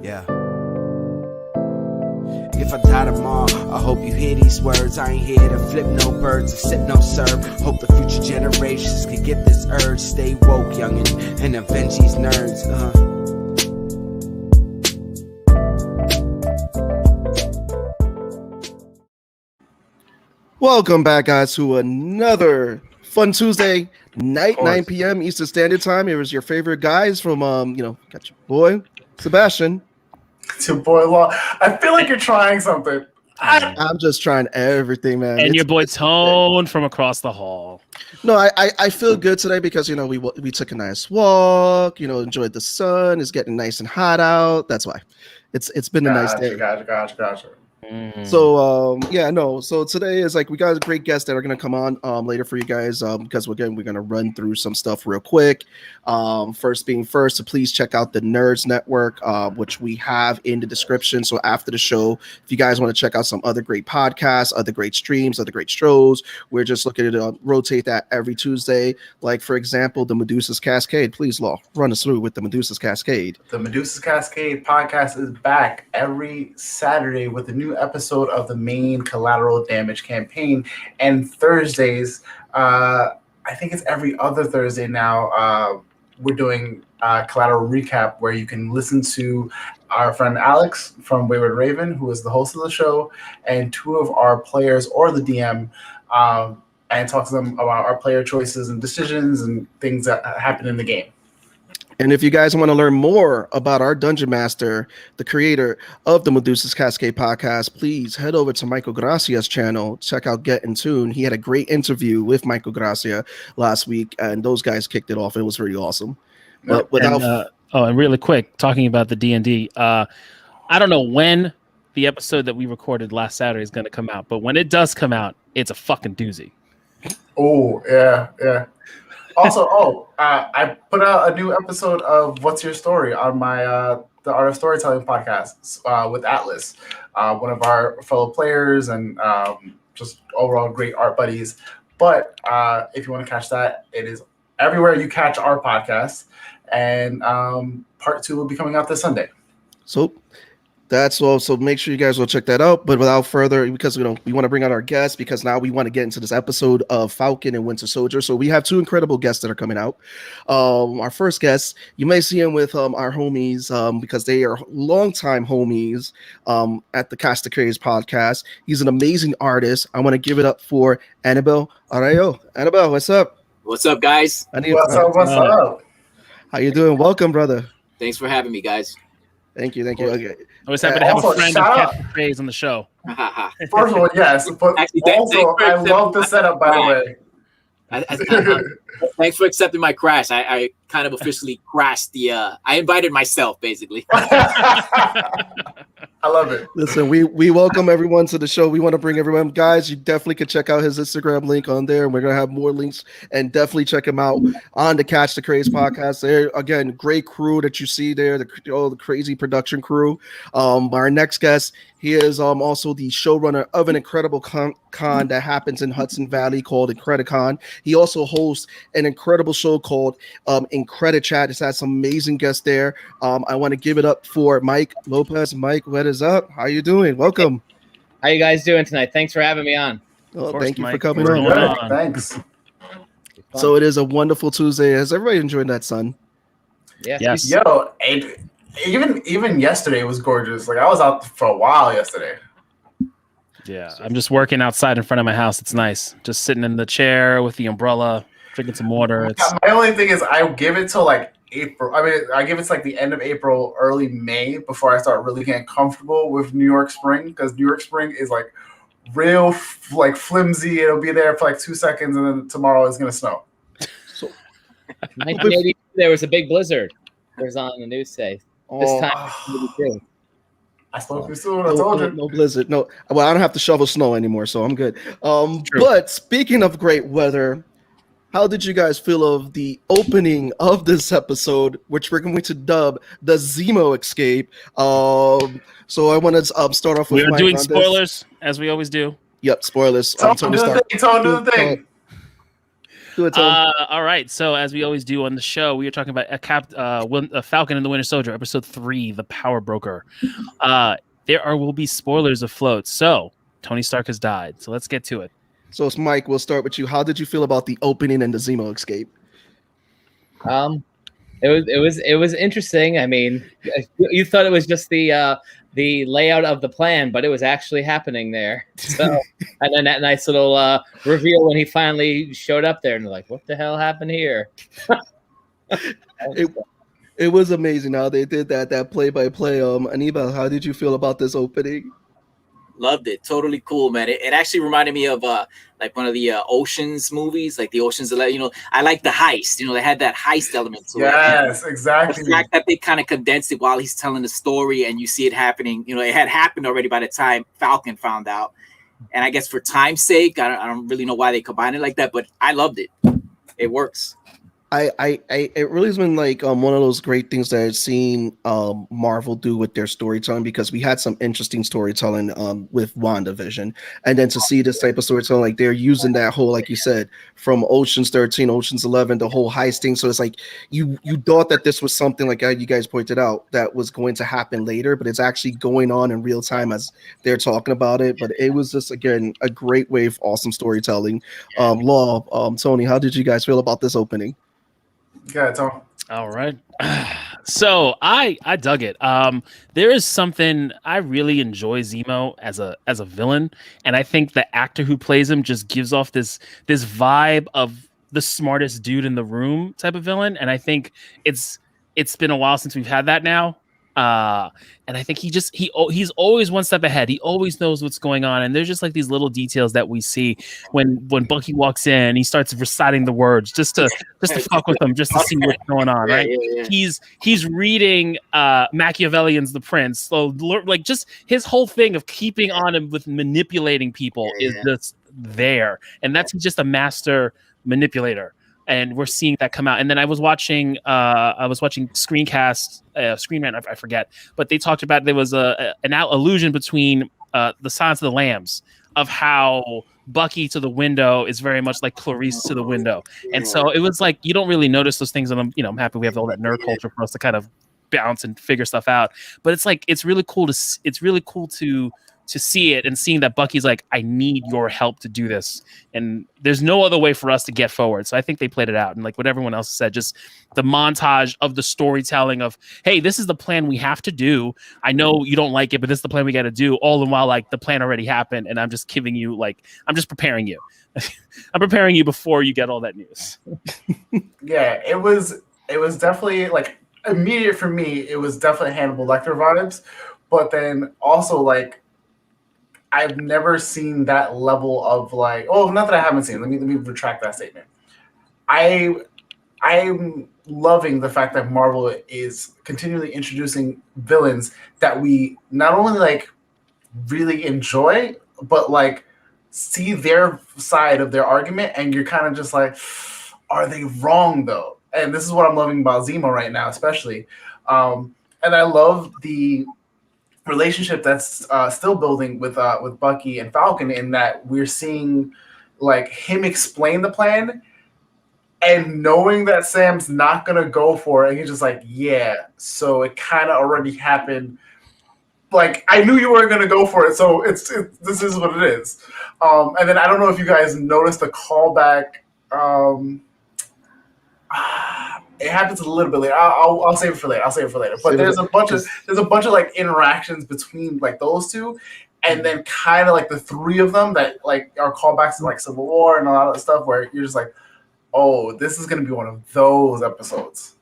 Yeah. If I die tomorrow, I hope you hear these words. I ain't here to flip no birds or sip no serve. Hope the future generations can get this urge. Stay woke, youngin', and avenge these nerds. Welcome back, guys, to another fun Tuesday night, 9 p.m. Eastern Standard Time. It was your favorite guys from, got your boy, Sebastian. It's your boy, Law. I feel like you're trying something. I'm just trying everything, man. And your boy Tone from across the hall. No, I feel good today because, we took a nice walk, enjoyed the sun. It's getting nice and hot out. That's why. It's been a nice day. Gotcha. So so today is we got a great guest that are going to come on later for you guys because we're going to run through some stuff real quick. First being first, so please check out the Nerds Network, which we have in the description. So after the show, if you guys want to check out some other great podcasts, other great streams, other great shows, we're just looking to rotate that every Tuesday. Like, for example, the Medusa's Cascade. Please, Law, run us through with the Medusa's Cascade. The Medusa's Cascade podcast is back every Saturday with a new episode of the main collateral damage campaign, and Thursdays, I think it's every other Thursday now, we're doing collateral recap where you can listen to our friend Alex from Wayward Raven, who is the host of the show, and two of our players or the DM, and talk to them about our player choices and decisions and things that happen in the game. And if you guys want to learn more about our Dungeon Master, the creator of the Medusa's Cascade podcast, please head over to Michael Gracia's channel. Check out Get in Tune. He had a great interview with Michael Gracia last week, and those guys kicked it off. It was really awesome. But without and really quick, talking about the D&D, I don't know when the episode that we recorded last Saturday is going to come out, but when it does come out, it's a fucking doozy. Oh, yeah. Also, I put out a new episode of What's Your Story on my the Art of Storytelling podcast with Atlas, one of our fellow players and just overall great art buddies. But if you want to catch that, it is everywhere you catch our podcast. And part 2 will be coming out this Sunday. So that's all. So make sure you guys will check that out. But without further, because we want to bring out our guests, because now we want to get into this episode of Falcon and Winter Solder. So we have two incredible guests that are coming out. Our first guest, you may see him with our homies because they are longtime homies at the Cast the Craze podcast. He's an amazing artist. I want to give it up for Anibal. Arroyo. Anibal, what's up? What's up, guys? What's up? How you doing? Welcome, brother. Thanks for having me, guys. Thank you. Okay. I always happy to have a friend of Cast the Craze on the show. First of all, yes, but Actually, also I love the setup, by the way. Thanks for accepting my crash. I kind of officially crashed I invited myself, basically. I love it. Listen, we welcome everyone to the show. We want to bring everyone. Guys, you definitely can check out his Instagram link on there. And we're going to have more links. And definitely check him out on the Catch the Craze podcast. There, again, great crew that you see there. The crazy production crew. Our next guest, he is also the showrunner of an incredible con that happens in Hudson Valley called Incredicon. He also hosts an incredible show called Incredichat. It's had some amazing guests there. I want to give it up for Miike Lopesz. Mike, what is up? How you doing? Welcome. How you guys doing tonight? Thanks for having me on. Oh, thank you for coming What's on. going on? Thanks. So it is a wonderful Tuesday. Has everybody enjoyed that sun? Yeah. Yes. Yo, even yesterday was gorgeous. Like I was out for a while yesterday. Yeah, I'm just working outside in front of my house. It's nice. Just sitting in the chair with the umbrella, drinking some water. My only thing is I give it till like April. I mean, I give it to like the end of April, early May before I start really getting comfortable with New York spring, because New York spring is like real like flimsy. It'll be there for like 2 seconds and then tomorrow it's gonna snow. So 1982, there was a big blizzard. It was on the news today. This time, 1982. I spoke too soon. I told you. No blizzard. No. Well, I don't have to shovel snow anymore, so I'm good. But speaking of great weather, how did you guys feel of the opening of this episode, which we're going to dub the Zemo Escape? So I want to start off with. We are doing spoilers as we always do. Yep, spoilers. Tone, do the thing. Do it, Tom. All right. So as we always do on the show, we are talking about Falcon and the Winter Soldier, episode 3, The Power Broker. Will be spoilers afloat. So Tony Stark has died. So let's get to it. So it's Mike. We'll start with you. How did you feel about the opening and the Zemo escape? It was interesting. I mean, you thought it was just the layout of the plan, but it was actually happening there. So, and then that nice little reveal when he finally showed up there, and they're like, "What the hell happened here?" It was amazing how they did that play-by-play. Anibal, how did you feel about this opening? Loved it. Totally cool, man. It actually reminded me of like one of the Oceans movies, like the Oceans 11. You know, I like the heist. You know, they had that heist element to it. Yes, exactly. The fact that they kind of condensed it while he's telling the story, and you see it happening. You know, it had happened already by the time Falcon found out. And I guess for time's sake, I don't really know why they combined it like that, but I loved it. It works. It really has been like one of those great things that I've seen Marvel do with their storytelling, because we had some interesting storytelling with WandaVision, and then to see this type of storytelling, like they're using that whole, like you said, from Oceans 13, Oceans 11, the whole heist thing. So it's like you thought that this was something, like you guys pointed out, that was going to happen later, but it's actually going on in real time as they're talking about it. But it was just, again, a great way of awesome storytelling. Tony, how did you guys feel about this opening? Yeah, Tom. All right. So I dug it. There is something, I really enjoy Zemo as a villain, and I think the actor who plays him just gives off this vibe of the smartest dude in the room type of villain, and I think it's been a while since we've had that now. And I think he's always one step ahead. He always knows what's going on. And there's just like these little details that we see when Bucky walks in, he starts reciting the words just to fuck with them, just to see what's going on. Right. Yeah. He's reading, Machiavellian's The Prince. So like just his whole thing of keeping on him with manipulating people is just there. And that's just a master manipulator. And we're seeing that come out. And then I was watching Screencast, Screen Rant, I forget, but they talked about there was an allusion between the Silence of the Lambs, of how Bucky to the window is very much like Clarice to the window. And so it was like, you don't really notice those things. And I'm happy we have all that nerd culture for us to kind of bounce and figure stuff out. But it's like, it's really cool to see it, and seeing that Bucky's like, I need your help to do this, and there's no other way for us to get forward. So I think they played it out, and like what everyone else said, just the montage of the storytelling of, hey, this is the plan we have to do. I know you don't like it, but this is the plan we got to do. All the while, like the plan already happened, and I'm just giving you, like, I'm just preparing you. I'm preparing you before you get all that news. Yeah, it was definitely like immediate for me. It was definitely Hannibal Lecter vibes, but then also like, I've never seen that level of like, oh, not that I haven't seen. Let me retract that statement. I'm loving the fact that Marvel is continually introducing villains that we not only like really enjoy, but like see their side of their argument, and you're kind of just like, are they wrong though? And this is what I'm loving about Zemo right now, especially. And I love the relationship that's still building with Bucky and Falcon, in that we're seeing like him explain the plan and knowing that Sam's not gonna go for it, and he's just like, yeah, so it kind of already happened. Like, I knew you weren't gonna go for it, so this is what it is. And then I don't know if you guys noticed the callback. It happens a little bit later. I'll save it for later. But there's a bunch of like interactions between like those two, and then kind of like the three of them that like are callbacks to like Civil War and a lot of stuff, where you're just like, oh, this is gonna be one of those episodes.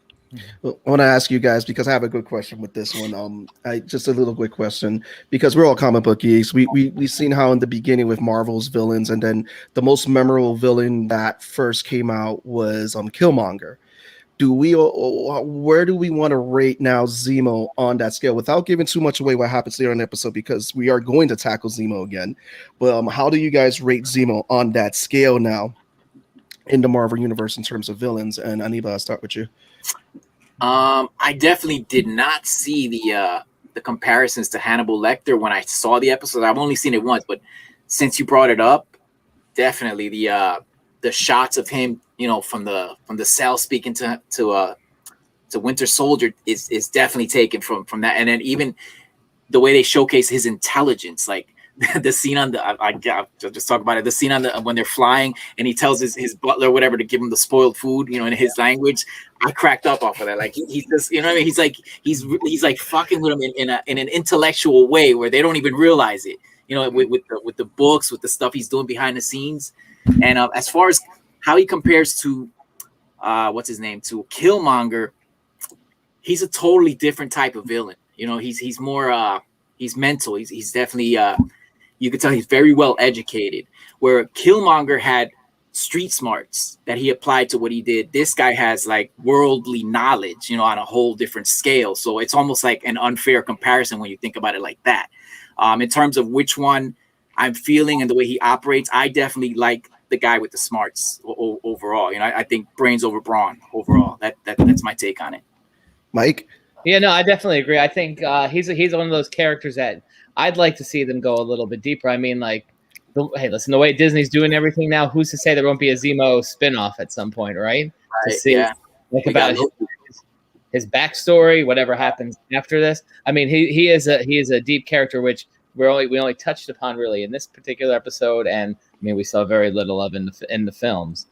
I want to ask you guys, because I have a good question with this one. Just a little quick question, because we're all comic book geeks. We've seen how in the beginning with Marvel's villains, and then the most memorable villain that first came out was Killmonger. Where do we want to rate now Zemo on that scale, without giving too much away what happens later in the episode, because we are going to tackle Zemo again? But how do you guys rate Zemo on that scale now in the Marvel universe in terms of villains? And Anibal, I'll start with you. I definitely did not see the comparisons to Hannibal Lecter when I saw the episode. I've only seen it once, but since you brought it up, definitely the the shots of him, from the cell speaking to Winter Soldier is definitely taken from that. And then even the way they showcase his intelligence, like the scene on I'll just talk about it. The scene on when they're flying and he tells his butler or whatever to give him the spoiled food, in his language. I cracked up off of that. Like he's just, what I mean? He's like fucking with him in an intellectual way where they don't even realize it. With the books, with the stuff he's doing behind the scenes. And as far as how he compares to what's his name, to Killmonger, he's a totally different type of villain. He's more he's mental. He's definitely you could tell he's very well educated. Where Killmonger had street smarts that he applied to what he did. This guy has like worldly knowledge, on a whole different scale. So it's almost like an unfair comparison when you think about it like that. In terms of which one I'm feeling and the way he operates, I definitely like the guy with the smarts overall. I think brains over brawn overall. That's my take on it. Mike? Yeah, no, I definitely agree. I think he's one of those characters that I'd like to see them go a little bit deeper. I mean, like, hey, listen, the way Disney's doing everything now, who's to say there won't be a Zemo spinoff at some point, right? To see about his backstory, whatever happens after this. I mean, he is a deep character, which we only touched upon really in this particular episode, and I mean, we saw very little of in the films,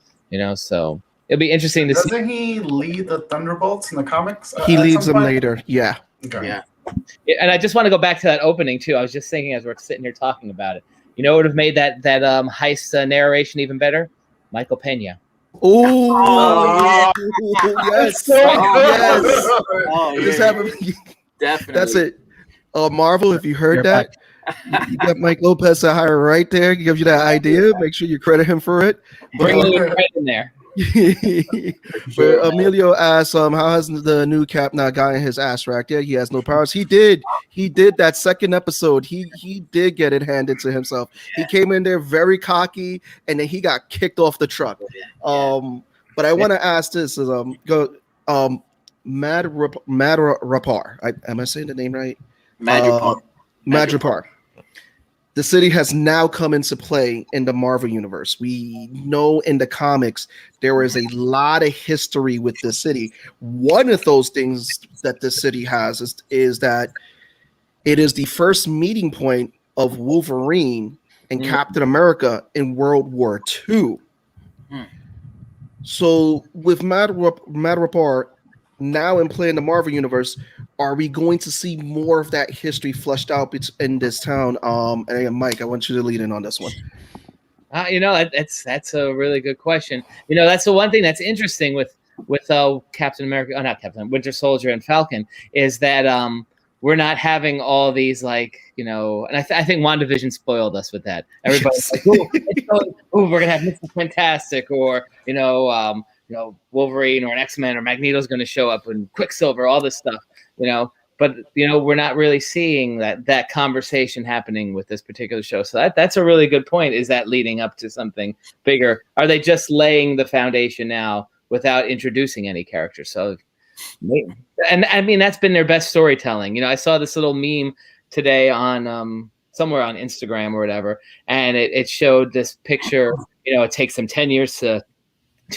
So it'll be interesting to see. Doesn't he lead the Thunderbolts in the comics? He leads them later. Yeah. Okay. Yeah. And I just want to go back to that opening too. I was just thinking as we're sitting here talking about it. What would have made that heist narration even better? Michael Pena. Oh, yes. Yes. Oh, Just yeah. have him. Definitely. That's it. Marvel, if you heard that, you got Miike Lopesz to hire right there. He gives you that idea. Make sure you credit him for it. Bring a little right in there. But Emilio asks, how has the new Cap not gotten his ass racked? Yeah, he has no powers. He did that second episode. He did get it handed to himself. He came in there very cocky, and then he got kicked off the truck. But I want to ask this: Madrapar. Am I saying the name right? Madrapar. The city has now come into play in the Marvel universe. We know in the comics there is a lot of history with the city. One of those things that the city has is that it is the first meeting point of Wolverine and Captain America in World War II. So with Madrapar now in play in the Marvel universe, are we going to see more of that history fleshed out in this town? And Mike, I want you to lead in on this one. That's a really good question. That's the one thing that's interesting with Captain America, not Captain, Winter Soldier and Falcon, is that we're not having all these and I think WandaVision spoiled us with that. Everybody's like, we're gonna have Mr. Fantastic, or Wolverine or an X-Men or Magneto's going to show up, and Quicksilver, all this stuff, but we're not really seeing that conversation happening with this particular show. So that's a really good point. Is that leading up to something bigger? Are they just laying the foundation now without introducing any characters? So, and I mean, that's been their best storytelling. I saw this little meme today on somewhere on Instagram or whatever, and it showed this picture. It takes them 10 years to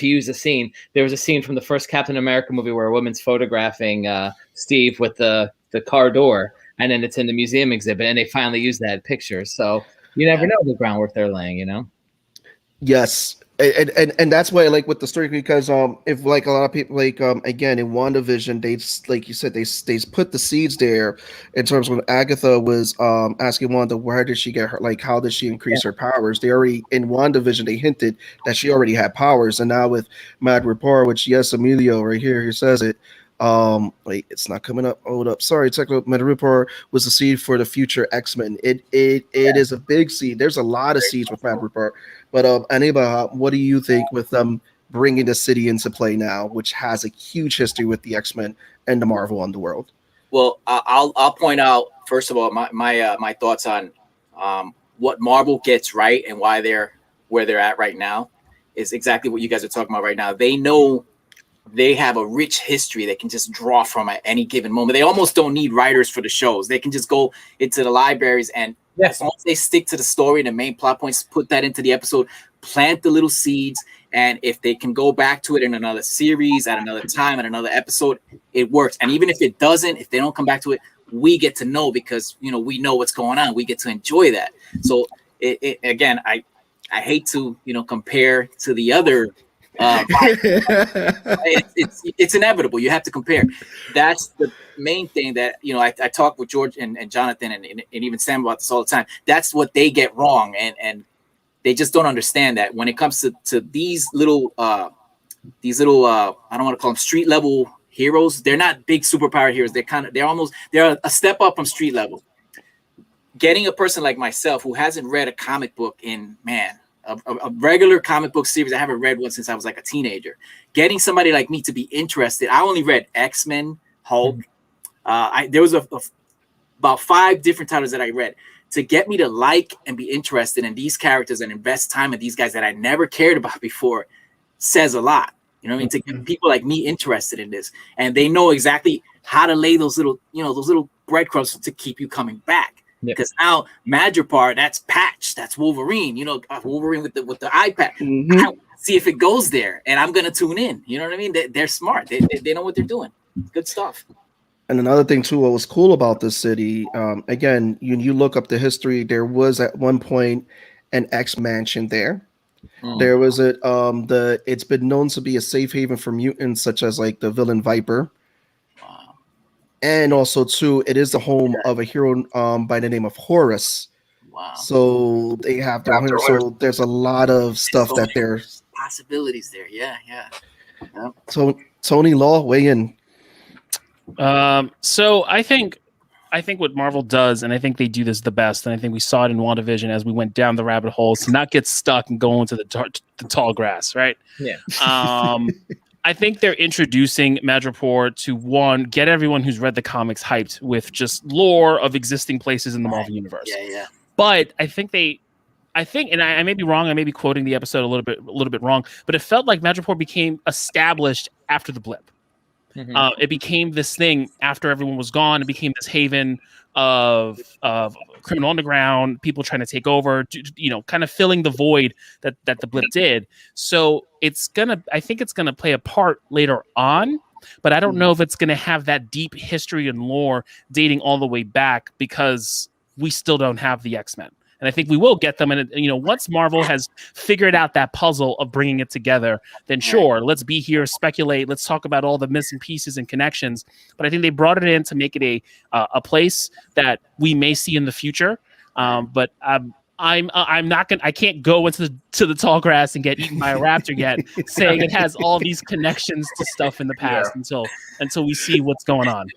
use a scene. There was a scene from the first Captain America movie where a woman's photographing Steve with the car door, and then it's in the museum exhibit, and they finally used that picture. So you never know the groundwork they're laying, Yes. And that's why I like with the story, because if like a lot of people again in WandaVision, they like you said, they put the seeds there in terms of when Agatha was asking Wanda where did she get her, like how did she increase her powers. They already in WandaVision they hinted that she already had powers, and now with Madrapar, which yes, Emilio right here he says it. Wait, it's not coming up. Hold up. Sorry, Madrapar was the seed for the future X-Men. It is a big seed. There's a lot of seeds with Madrapar. But Anibal, what do you think with them bringing the city into play now, which has a huge history with the X-Men and the Marvel Underworld? Well, I'll point out first of all my thoughts on what Marvel gets right and why they're where they're at right now is exactly what you guys are talking about right now. They know they have a rich history they can just draw from at any given moment. They almost don't need writers for the shows. They can just go into the libraries and as long as they stick to the story and the main plot points, put that into the episode, plant the little seeds, And if they can go back to it in another series, at another time, at another episode, it works. And even if it doesn't, if they don't come back to it, we get to know because, you know, we know what's going on. We get to enjoy that. So again, I hate to, you know, compare to the other. It's inevitable. You have to compare. That's the main thing that, you know, I talk with George and Jonathan and even Sam about this all the time. That's what they get wrong. And they just don't understand that when it comes to these little I don't want to call them street level heroes. They're not big superpower heroes. They're a step up from street level. Getting a person like myself who hasn't read a comic book in, man, a regular comic book series, I haven't read one since I was like a teenager. Getting somebody like me to be interested. I only read X-Men, Hulk. There was about 5 different titles that I read. To get me to like and be interested in these characters and invest time in these guys that I never cared about before says a lot. You know what I mean? To get people like me interested in this, and they know exactly how to lay those little breadcrumbs to keep you coming back. Because now Madripoor, that's Patch, that's Wolverine. You know, Wolverine with the iPad. I see if it goes there, and I'm gonna tune in. You know what I mean? They're smart. They know what they're doing. Good stuff. And another thing too, what was cool about this city, again, you look up the history. There was at one point an X mansion there. There was it's been known to be a safe haven for mutants such as like the villain Viper. Wow. And also too, it is the home of a hero by the name of Horus. Wow. So they have their home. So there's a lot of stuff that there's possibilities there. Yeah. So Tony Law, weigh in. So I think what Marvel does, and I think they do this the best, and I think we saw it in WandaVision as we went down the rabbit holes to not get stuck and go into the tall grass, right? Yeah. I think they're introducing Madripoor to, one, get everyone who's read the comics hyped with just lore of existing places in the Marvel universe. Yeah. But I think, and I may be wrong, I may be quoting the episode a little bit wrong, but it felt like Madripoor became established after the blip. It became this thing after everyone was gone. It became this haven of criminal underground, people trying to take over, you know, kind of filling the void that the blip did. So I think it's gonna play a part later on, but I don't know if it's gonna have that deep history and lore dating all the way back because we still don't have the X-Men. And I think we will get them. And, you know, once Marvel has figured out that puzzle of bringing it together, then sure, let's be here, speculate. Let's talk about all the missing pieces and connections. But I think they brought it in to make it a place that we may see in the future. But I'm not gonna. I can't go into the tall grass and get eaten by a raptor yet, saying it has all these connections to stuff in the past until we see what's going on.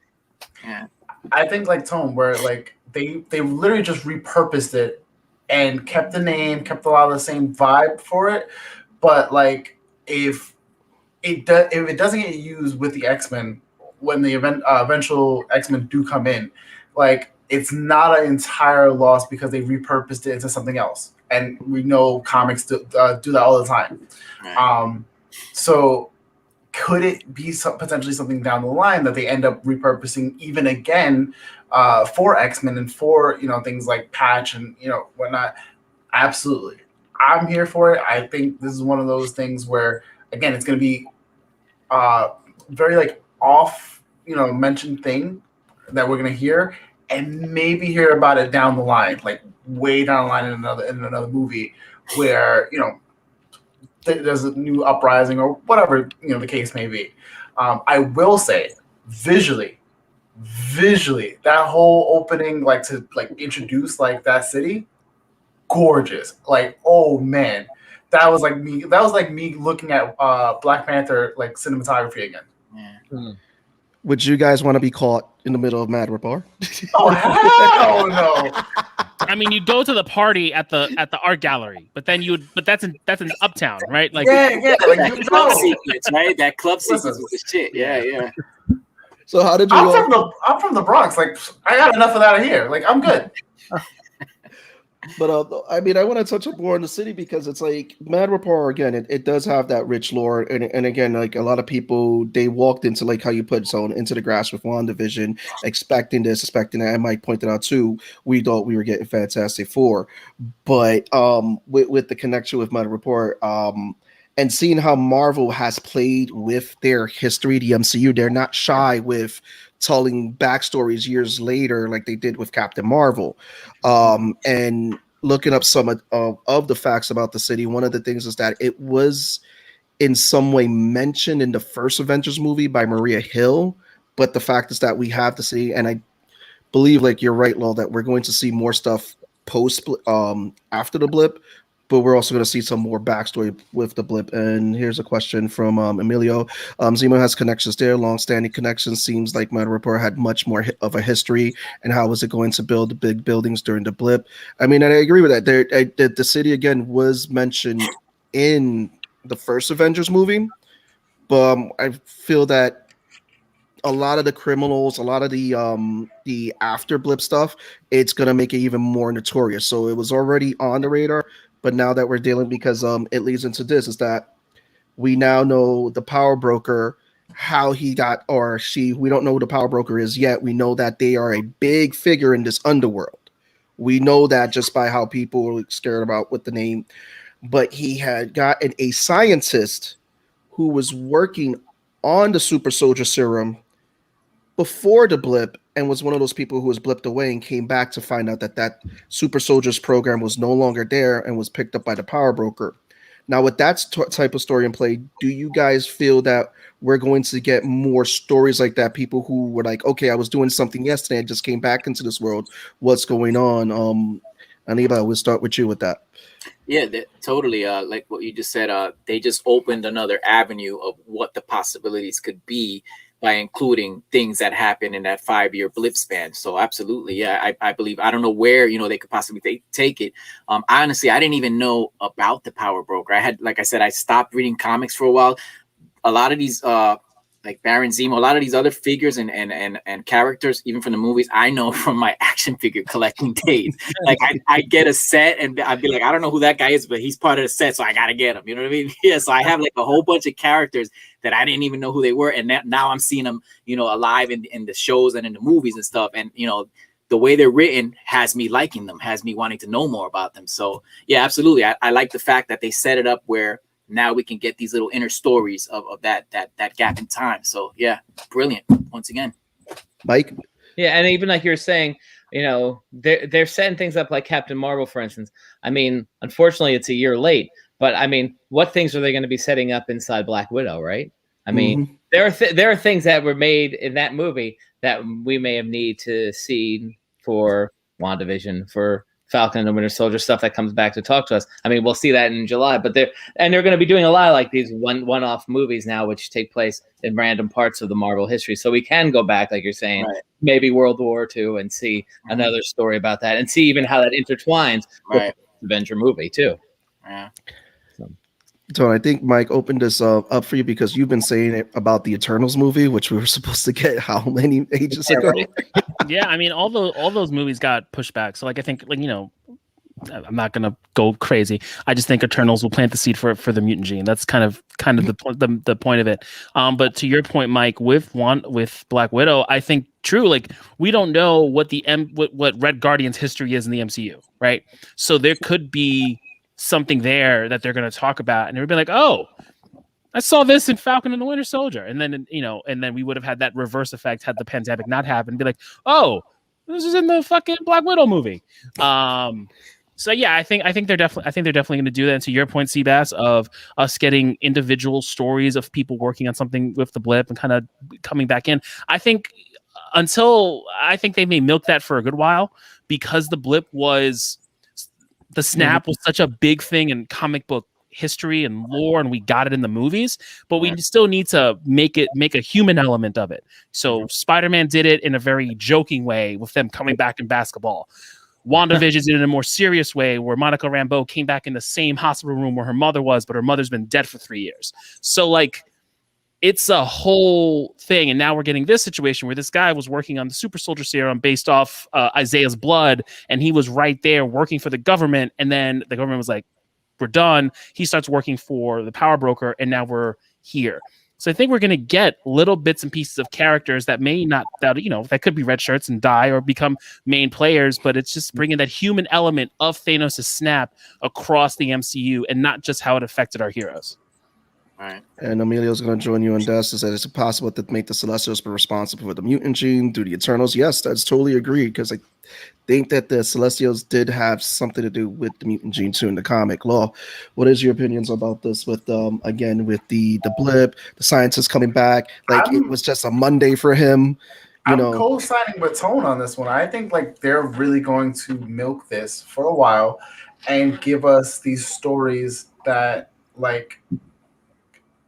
Yeah, I think like Tone, where like they literally just repurposed it and kept the name, kept a lot of the same vibe for it. But like if it doesn't get used with the X-Men when the eventual X-Men do come in, like it's not an entire loss because they repurposed it into something else. And we know comics do that all the time. So could it be potentially something down the line that they end up repurposing even again for X-Men and for, you know, things like Patch and, you know, whatnot? Absolutely. I'm here for it. I think this is one of those things where, again, it's going to be very like off, you know, mentioned thing that we're going to hear and maybe hear about it down the line, like way down the line in another movie where, you know, there's a new uprising or whatever, you know, the case may be. I will say visually, that whole opening, like to like introduce like that city, gorgeous. Like, oh man, that was like me looking at Black Panther like cinematography again. Yeah. Would you guys want to be caught in the middle of Madripoor? Oh hell no! I mean, you go to the party at the art gallery, but that's in Uptown, right? Like yeah, like that club sequence, right? That club sequence was the shit. Yeah. So how did you? I'm from the Bronx. Like I got enough of that here. Like I'm good. But I mean, I want to touch up more on the city because it's like Madripoor again. It does have that rich lore, and again, like a lot of people, they walked into like how you put so into the grass with WandaVision, expecting that. And Mike pointed out too. We thought we were getting Fantastic Four, but with the connection with Madripoor, and seeing how Marvel has played with their history, the MCU, they're not shy with telling backstories years later, like they did with Captain Marvel. And looking up some of the facts about the city, one of the things is that it was in some way mentioned in the first Avengers movie by Maria Hill, but the fact is that we have the city, and I believe, like you're right, Lol, that we're going to see more stuff post after the blip, but we're also going to see some more backstory with the blip. And here's a question from Emilio. Zemo has connections there, long-standing connections. Seems like Madripoor had much more of a history. And how was it going to build the big buildings during the blip? I mean, and I agree with that. The city, again, was mentioned in the first Avengers movie, but I feel that a lot of the criminals, a lot of the after blip stuff, it's gonna make it even more notorious. So it was already on the radar, but now that we're dealing, because it leads into this, is that we now know the power broker, how he got, or she, we don't know who the power broker is yet. We know that they are a big figure in this underworld. We know that just by how people were scared about with the name, but he had gotten a scientist who was working on the super soldier serum before the blip, and was one of those people who was blipped away and came back to find out that that super soldiers program was no longer there and was picked up by the power broker. Now, with that type of story in play, do you guys feel that we're going to get more stories like that? People who were like, okay, I was doing something yesterday, I just came back into this world. What's going on? Anibal, we'll start with you with that. Yeah, totally. Like what you just said, they just opened another avenue of what the possibilities could be by including things that happened in that 5-year blip span. So absolutely, yeah, I believe, I don't know where, they could possibly take it. Honestly, I didn't even know about the power broker. I had, like I said, I stopped reading comics for a while. A lot of these, like Baron Zemo, a lot of these other figures and characters, even from the movies, I know from my action figure collecting days. Like I get a set and I'd be like, I don't know who that guy is, but he's part of the set, so I gotta get him. You know what I mean? Yeah. So I have like a whole bunch of characters that I didn't even know who they were, and now I'm seeing them, alive in the shows and in the movies and stuff. And the way they're written has me liking them, has me wanting to know more about them. So yeah, absolutely. I like the fact that they set it up where now we can get these little inner stories of that gap in time. So yeah, brilliant once again. Mike? Yeah, and even like you were saying, they're setting things up like Captain Marvel, for instance. I mean, unfortunately, it's a year late, but I mean, what things are they going to be setting up inside Black Widow, right? I mean, there are things that were made in that movie that we may have need to see for WandaVision, for Falcon and Winter Soldier, stuff that comes back to talk to us. I mean, we'll see that in July, but they're going to be doing a lot of like these one-off movies now, which take place in random parts of the Marvel history. So we can go back, like you're saying, right, maybe World War II and see another story about that, and see even how that intertwines with the Avenger movie too. Yeah. So I think Mike opened this up for you because you've been saying it about the Eternals movie, which we were supposed to get how many ages ago? Yeah, I mean, all those movies got pushed back. So like, I think, like, I'm not gonna go crazy. I just think Eternals will plant the seed for the mutant gene. That's kind of the point of it. But to your point, Mike, with Black Widow, I think true. Like, we don't know what what Red Guardian's history is in the MCU, right? So there could be something there that they're going to talk about, and they'll be like, oh, I saw this in Falcon and the Winter Soldier. And then, and then we would have had that reverse effect had the pandemic not happened, be like, oh, this is in the fucking Black Widow movie. So yeah, I think they're definitely going to do that. And to your point, Seabass, of us getting individual stories of people working on something with the blip and kind of coming back in. I think they may milk that for a good while, because the blip was, the snap was such a big thing in comic book history and lore, and we got it in the movies, but we still need to make a human element of it. So Spider-Man did it in a very joking way with them coming back in basketball. WandaVision did it in a more serious way, where Monica Rambeau came back in the same hospital room where her mother was, but her mother's been dead for 3 years. So like, it's a whole thing. And now we're getting this situation where this guy was working on the super soldier serum based off Isaiah's blood, and he was right there working for the government. And then the government was like, we're done. He starts working for the power broker, and now we're here. So I think we're going to get little bits and pieces of characters that may not, that could be red shirts and die or become main players, but it's just bringing that human element of Thanos' snap across the MCU, and not just how it affected our heroes. Right. And Emilio's going to join you on this. Is that it's possible to make the Celestials be responsible for the mutant gene through the Eternals? Yes, that's totally agreed, because I think that the Celestials did have something to do with the mutant gene too in the comic law. What is your opinions about this with again with the blip, the scientists coming back? Like it was just a Monday for him. I'm co-signing with Tone on this one. I think like they're really going to milk this for a while and give us these stories that like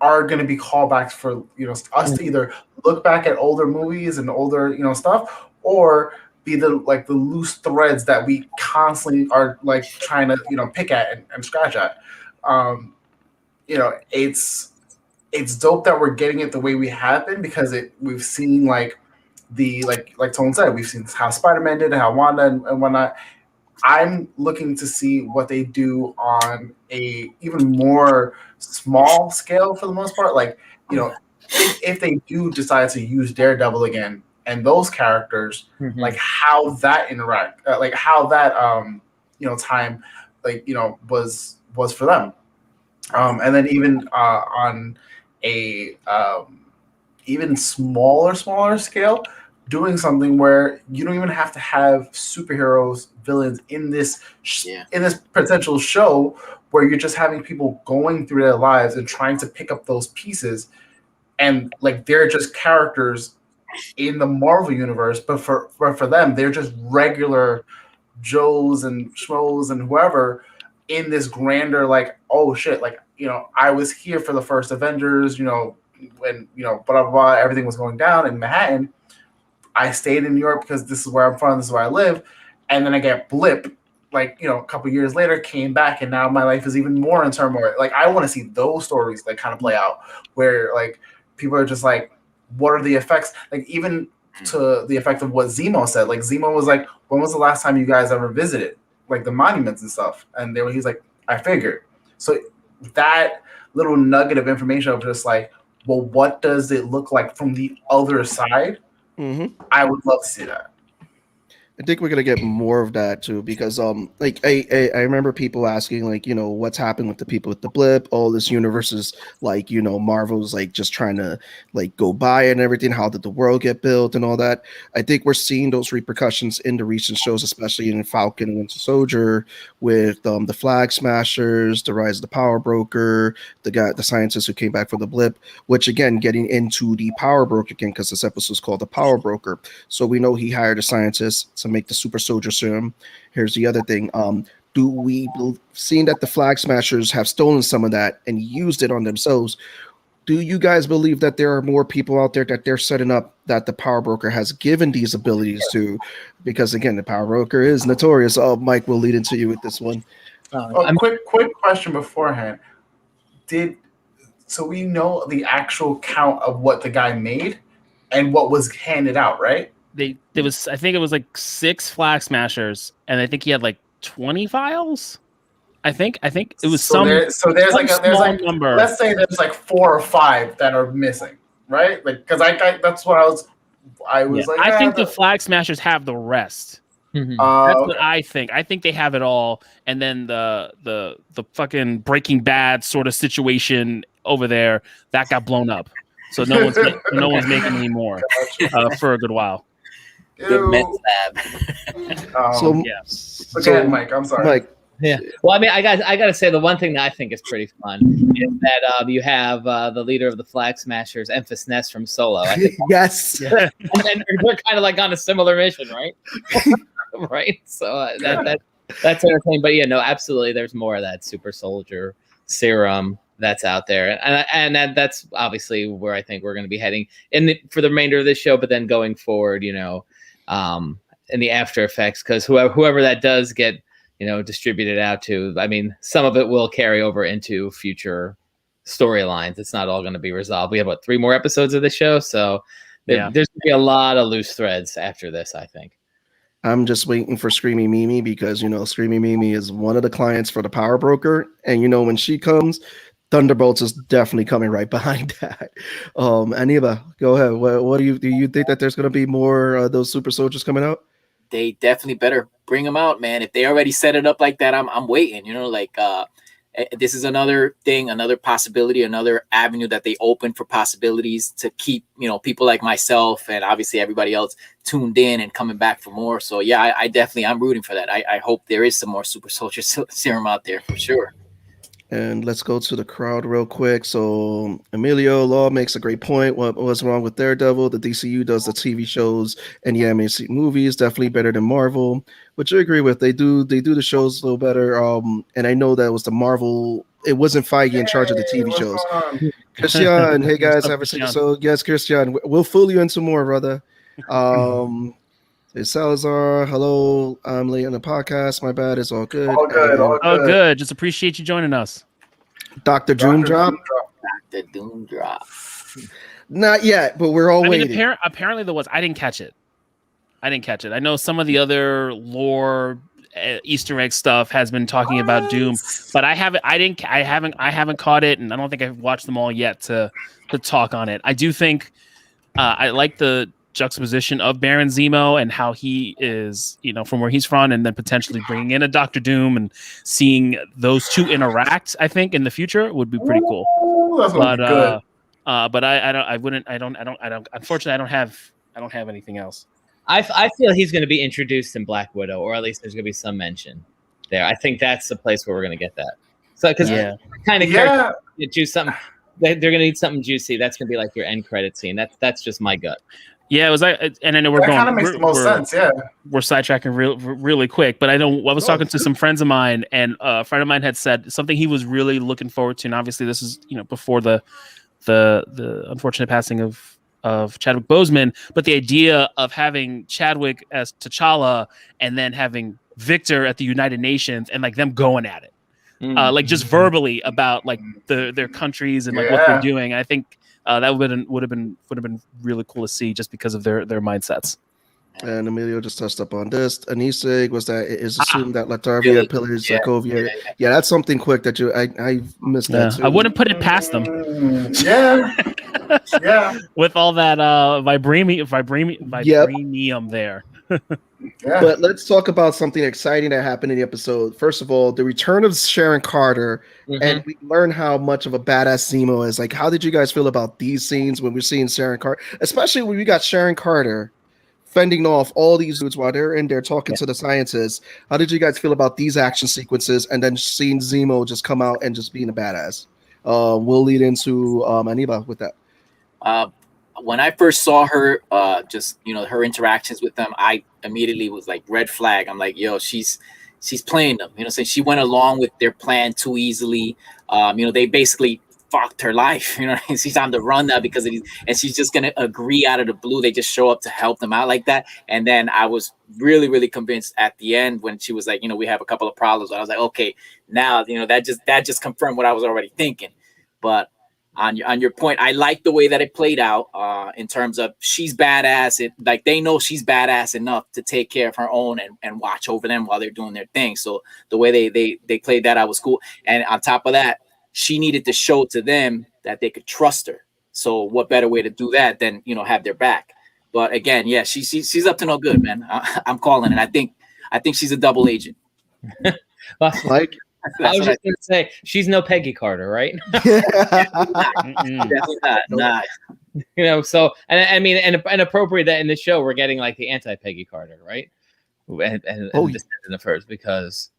are going to be callbacks for us to either look back at older movies and older stuff, or be the loose threads that we constantly are like trying to pick at and scratch at. It's dope that we're getting it the way we have been, because we've seen like Tone said, we've seen how Spider-Man did, how Wanda and whatnot. I'm looking to see what they do on a even more small scale for the most part. Like, if they do decide to use Daredevil again and those characters, like how that interact, like how that time was for them. And then even on a even smaller scale, doing something where you don't even have to have superheroes, villains in this potential show, where you're just having people going through their lives and trying to pick up those pieces, and like they're just characters in the Marvel universe, but for them, they're just regular Joes and Schmoes and whoever in this grander, like, oh shit, like, I was here for the first Avengers, when blah blah blah, everything was going down in Manhattan. I stayed in New York because this is where I'm from, this is where I live, and then I get blip, like a couple years later, came back, and now my life is even more in turmoil. Like, I want to see those stories like kind of play out, where like people are just like, what are the effects? Like, even to the effect of what Zemo said. Like, Zemo was like, when was the last time you guys ever visited like the monuments and stuff? And he's like, I figured. So that little nugget of information of just like, well, what does it look like from the other side? I would love to see that. I think we're gonna get more of that too, because like I remember people asking like, what's happened with the people with the blip, all this universe is like, Marvel's like just trying to like go by and everything, how did the world get built and all that. I think we're seeing those repercussions in the recent shows, especially in Falcon and Winter Soldier, with the Flag Smashers, the rise of the Power Broker, the scientist who came back for the blip, which again, getting into the Power Broker again, because this episode is called the Power Broker. So we know he hired a scientist to make the super soldier serum. Here's the other thing. Seeing that the Flag Smashers have stolen some of that and used it on themselves, do you guys believe that there are more people out there that they're setting up that the Power Broker has given these abilities to? Because again, the Power Broker is notorious. Mike, we'll lead into you with this one. Quick question beforehand. So we know the actual count of what the guy made and what was handed out, right? I think it was like 6 Flag Smashers, and I think he had like 20 files. I think it was there's like number. Let's say there's like 4 or 5 that are missing, right? Like, because I that's what I was like. I think the Flag Smashers have the rest. That's what I think. I think they have it all, and then the fucking Breaking Bad sort of situation over there that got blown up, so no one's making any more for a good while. The meth lab. Again, Mike, I'm sorry. Mike. Yeah. Well, I mean, I got to say the one thing that I think is pretty fun is that you have the leader of the Flag Smashers, Emphas Ness from Solo. I think, Yes. and they're kind of like on a similar mission, right? Right. So that's entertaining. But yeah, no, absolutely. There's more of that super soldier serum that's out there, and that's obviously where I think we're going to be heading for the remainder of this show. But then going forward, in the after effects, because whoever that does get distributed out to, I mean, some of it will carry over into future storylines. It's not all going to be resolved. We have 3 more episodes of the show, so there's going to be a lot of loose threads after this, I think. I'm just waiting for Screamy Mimi, because Screamy Mimi is one of the clients for the Power Broker, and when she comes, Thunderbolts is definitely coming right behind that. Anibal, go ahead. What do you think that there's going to be more those super soldiers coming out? They definitely better bring them out, man. If they already set it up like that, I'm waiting. this is another thing, another possibility, another avenue that they open for possibilities to keep, people like myself and obviously everybody else tuned in and coming back for more. So yeah, I'm rooting for that. I hope there is some more Super Soldier Serum out there for sure. And let's go to the crowd real quick. So Emilio Law makes a great point. What was wrong with Daredevil? The DCU does the TV shows and the animated movies, definitely better than Marvel, which I agree with. They do the shows a little better. And I know that was the Marvel. It wasn't Feige in charge of the TV shows. Christian, hey guys, have a second. So yes, Christian, we'll fool you into more, brother. Hey Salazar, hello. I'm late on the podcast. My bad. It's all good. All good. Oh, good. Just appreciate you joining us. Dr. Doom Drop. The Doom Drop. Not yet, but we're all waiting. Apparently there was. I didn't catch it. I know some of the other lore Easter egg stuff has been talking about Doom, but I haven't caught it, and I don't think I've watched them all yet to talk on it. I do think I like the juxtaposition of Baron Zemo and how he is, from where he's from, and then potentially bringing in a Doctor Doom and seeing those two interact. I think in the future would be pretty cool. That's gonna be good. But I don't. Unfortunately, I don't have anything else. I feel he's going to be introduced in Black Widow, or at least there's going to be some mention there. I think that's the place where we're going to get that. So because kind of juice something, they're going to need something juicy. That's going to be like your end credit scene. That's just my gut. Yeah, it was. And I know that kind of makes the most sense. Yeah, we're sidetracking really quick, but I was talking to some friends of mine, and a friend of mine had said something he was really looking forward to. And obviously, this is before the unfortunate passing of Chadwick Boseman, but the idea of having Chadwick as T'Challa and then having Victor at the United Nations and like them going at it, like just verbally about like their countries and like what they're doing. I think. That would have been really cool to see just because of their mindsets. And Emilio just touched up on this. Anisig was that it is assumed that Latavia, Pillars, Sokovia. Yeah, that's something quick that I missed that too. I wouldn't put it past them. Yeah. With all that vibranium there. But let's talk about something exciting that happened in the episode. First of all, the return of Sharon Carter, and we learn how much of a badass Zemo is. Like, how did you guys feel about these scenes when we're seeing Sharon Carter, especially when we got Sharon Carter fending off all these dudes while they're in there talking to the scientists? How did you guys feel about these action sequences and then seeing Zemo just come out and just being a badass? We'll lead into Anibal with that. When I first saw her, her interactions with them, I immediately was like, red flag. I'm like, yo, she's playing them. So she went along with their plan too easily. They basically fucked her life. She's on the run now because of these, and she's just gonna agree out of the blue. They just show up to help them out like that. And then I was really, really convinced at the end when she was like, we have a couple of problems. I was like, okay, now that just confirmed what I was already thinking. But on your point, I like the way that it played out in terms of she's badass. They know she's badass enough to take care of her own and watch over them while they're doing their thing. So the way they played that out was cool. And on top of that, she needed to show to them that they could trust her. So what better way to do that than have their back? But again, she's up to no good, man. I'm calling it. I think she's a double agent. Like. I was just going to say, she's no Peggy Carter, right? Definitely not. So, and I mean, and appropriate that in the show, we're getting like the anti-Peggy Carter, right? And this in the first, because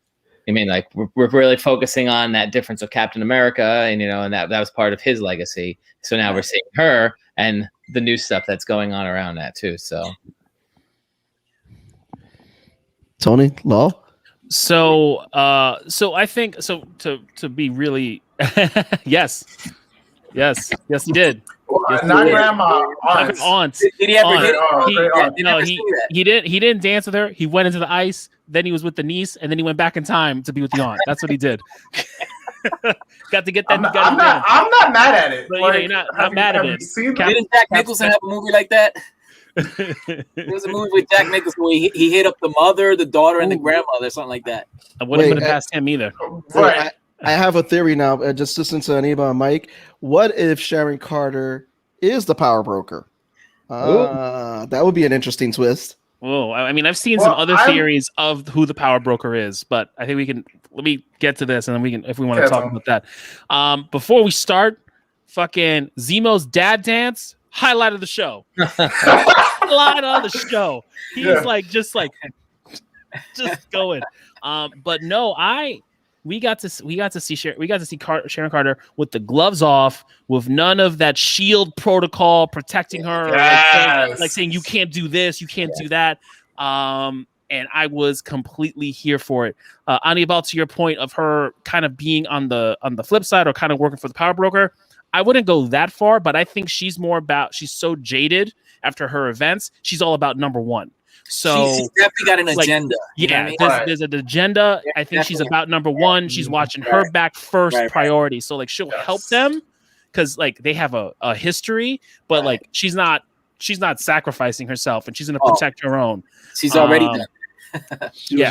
I mean, like we're really focusing on that difference of Captain America, and and that was part of his legacy. So now we're seeing her and the new stuff that's going on around that too. So, Tony Law. So I think to be really yes, he did. Not grandma, aunt. Did he ever? He didn't dance with her. He went into the ice. Then he was with the niece, and then he went back in time to be with the aunt. That's what he did. Got to get that. I'm not mad at it. But, you're not mad at it. Didn't Jack Nicholson have a movie like that? There was a movie with Jack Nicholson where he hit up the mother, the daughter, and the grandmother, something like that. I wouldn't put it past him either. Right. I have a theory now. Just listen to Anibal and Mike. What if Sharon Carter is the power broker? That would be an interesting twist. Whoa! I mean, I've seen some other theories of who the power broker is, but I think we can let me get to this, and then we can, if we want to talk about that. Before we start, fucking Zemo's dad dance, highlight of the show. Highlight of the show. He's just going. But no, we got to see Sharon Carter with the gloves off, with none of that shield protocol protecting her, like saying you can't do this, you can't do that. And I was completely here for it. Anibal, to your point of her kind of being on the flip side or kind of working for the power broker, I wouldn't go that far, but I think she's so jaded after her events. She's all about number one. So she's definitely got an agenda. Yeah, there's an agenda. I think she's about number one. She's watching her back first priority. So like she'll help them because like they have a history, but like she's not sacrificing herself, and she's gonna protect her own. She's already done.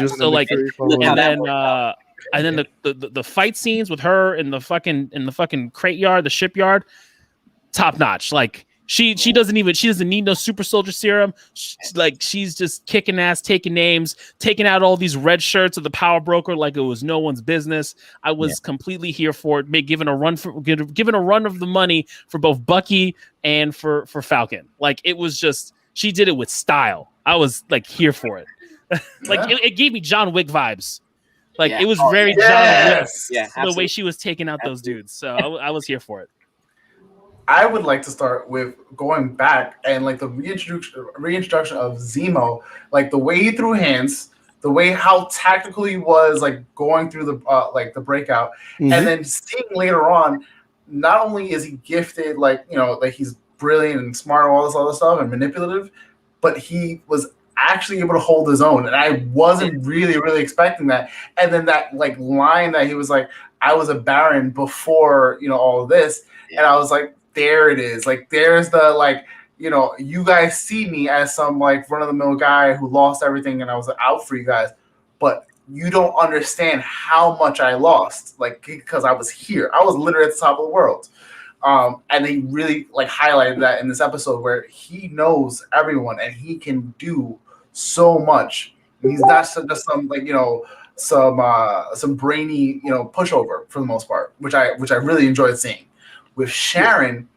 So like, and then the fight scenes with her in the fucking crate yard, the shipyard, top notch. Like she doesn't need no super soldier serum. She's just kicking ass, taking names, taking out all these red shirts of the power broker like it was no one's business. I was completely here for it. Given a run of the money for both Bucky and for Falcon. Like it was just, she did it with style. I was like here for it. It gave me John Wick vibes. Like it was very John Wick. The way she was taking out those dudes. So I was here for it. I would like to start with going back and like the reintroduction of Zemo, like the way he threw hands, the way how tactical he was, like going through the breakout, and then seeing later on, not only is he gifted, like he's brilliant and smart and all this other stuff and manipulative, but he was actually able to hold his own, and I wasn't really expecting that. And then that like line that he was like, "I was a baron before all of this," and I was like, there it is. Like, there's the, like, you guys see me as some, like, run-of-the-mill guy who lost everything and I was out for you guys. But you don't understand how much I lost, like, because I was here. I was literally at the top of the world. And they really, like, highlighted that in this episode where he knows everyone and he can do so much. He's not just some, like, some brainy, pushover for the most part, which I really enjoyed seeing. With Sharon,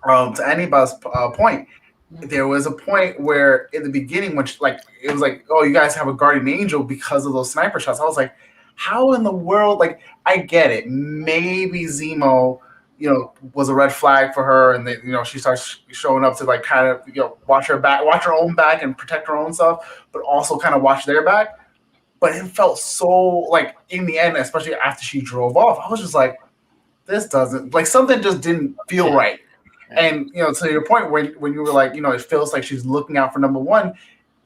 to Anibal's point, there was a point where in the beginning, when it was like, oh, you guys have a guardian angel because of those sniper shots. I was like, how in the world? Like, I get it. Maybe Zemo, was a red flag for her, and she starts showing up to like kind of watch her own back and protect her own stuff, but also kind of watch their back. But it felt so like in the end, especially after she drove off, I was just like, this doesn't, like, something just didn't feel right. And to your point when you were like, it feels like she's looking out for number one,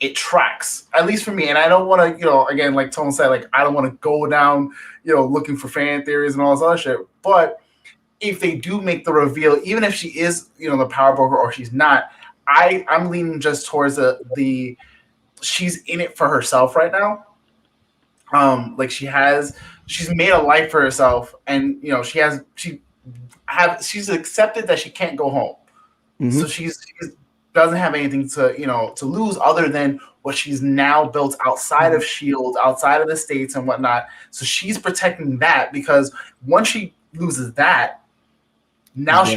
it tracks, at least for me. And I don't want to, again, like Tone said, like, I don't want to go down, looking for fan theories and all this other shit. But if they do make the reveal, even if she is, the power broker or she's not, I'm leaning just towards the she's in it for herself right now. Like she's made a life for herself, and she's accepted that she can't go home. So she doesn't have anything to lose other than what she's now built outside of S.H.I.E.L.D., outside of the States and whatnot. So she's protecting that, because once she loses that, now she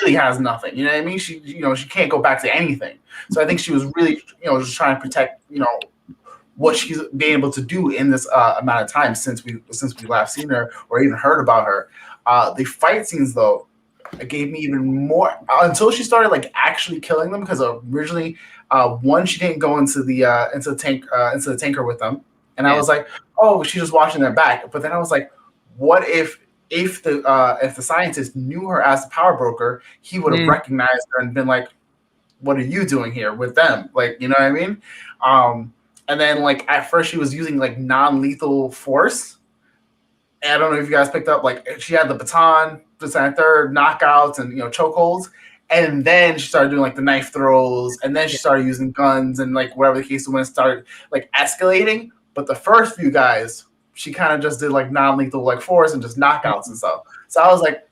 really has nothing. You know what I mean? She she can't go back to anything. So I think she was really just trying to protect what she's been able to do in this amount of time since we last seen her or even heard about her. The fight scenes, though, gave me even more until she started like actually killing them, because originally one, she didn't go into the tanker with them, and I was like, oh, she's just watching their back. But then I was like, what if the scientist knew her as the power broker, he would have recognized her and been like, what are you doing here with them? Like, you know what I mean? And then, like, at first she was using, like, non-lethal force. And I don't know if you guys picked up, like, she had the baton, this and third, knockouts and, chokeholds. And then she started doing, like, the knife throws. And then she started using guns and, like, whatever the case was, when it started, like, escalating. But the first few guys, she kind of just did, like, non-lethal, like, force and just knockouts and stuff. So I was like,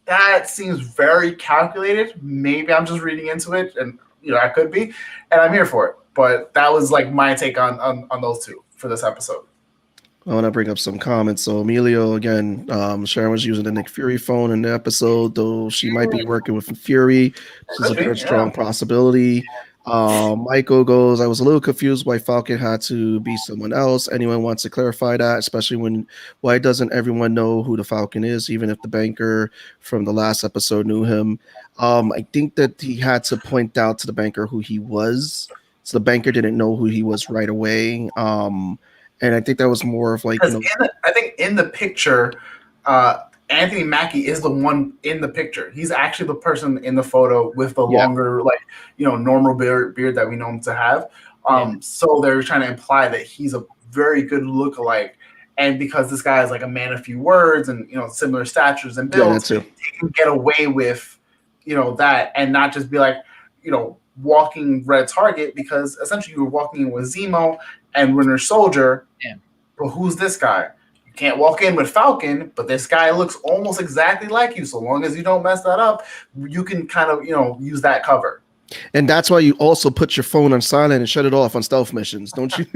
that seems very calculated. Maybe I'm just reading into it. And, I could be. And I'm here for it. But that was like my take on those two for this episode. I want to bring up some comments. So Emilio, again, Sharon was using the Nick Fury phone in the episode, though she might be working with Fury. This is a very strong possibility. Michael goes, I was a little confused why Falcon had to be someone else. Anyone wants to clarify that, especially why doesn't everyone know who the Falcon is, even if the banker from the last episode knew him? I think that he had to point out to the banker who he was. So the banker didn't know who he was right away. And I think that was more of like, I think in the picture, Anthony Mackie is the one in the picture. He's actually the person in the photo with the longer, normal beard that we know him to have. So they're trying to imply that he's a very good lookalike. And because this guy is like a man of few words and, similar statures and builds, he can get away with, that and not just be like, walking red target, because essentially you were walking in with Zemo and Winter Soldier. Yeah. But who's this guy? You can't walk in with Falcon, but this guy looks almost exactly like you. So long as you don't mess that up, you can kind of, use that cover. And that's why you also put your phone on silent and shut it off on stealth missions, don't you?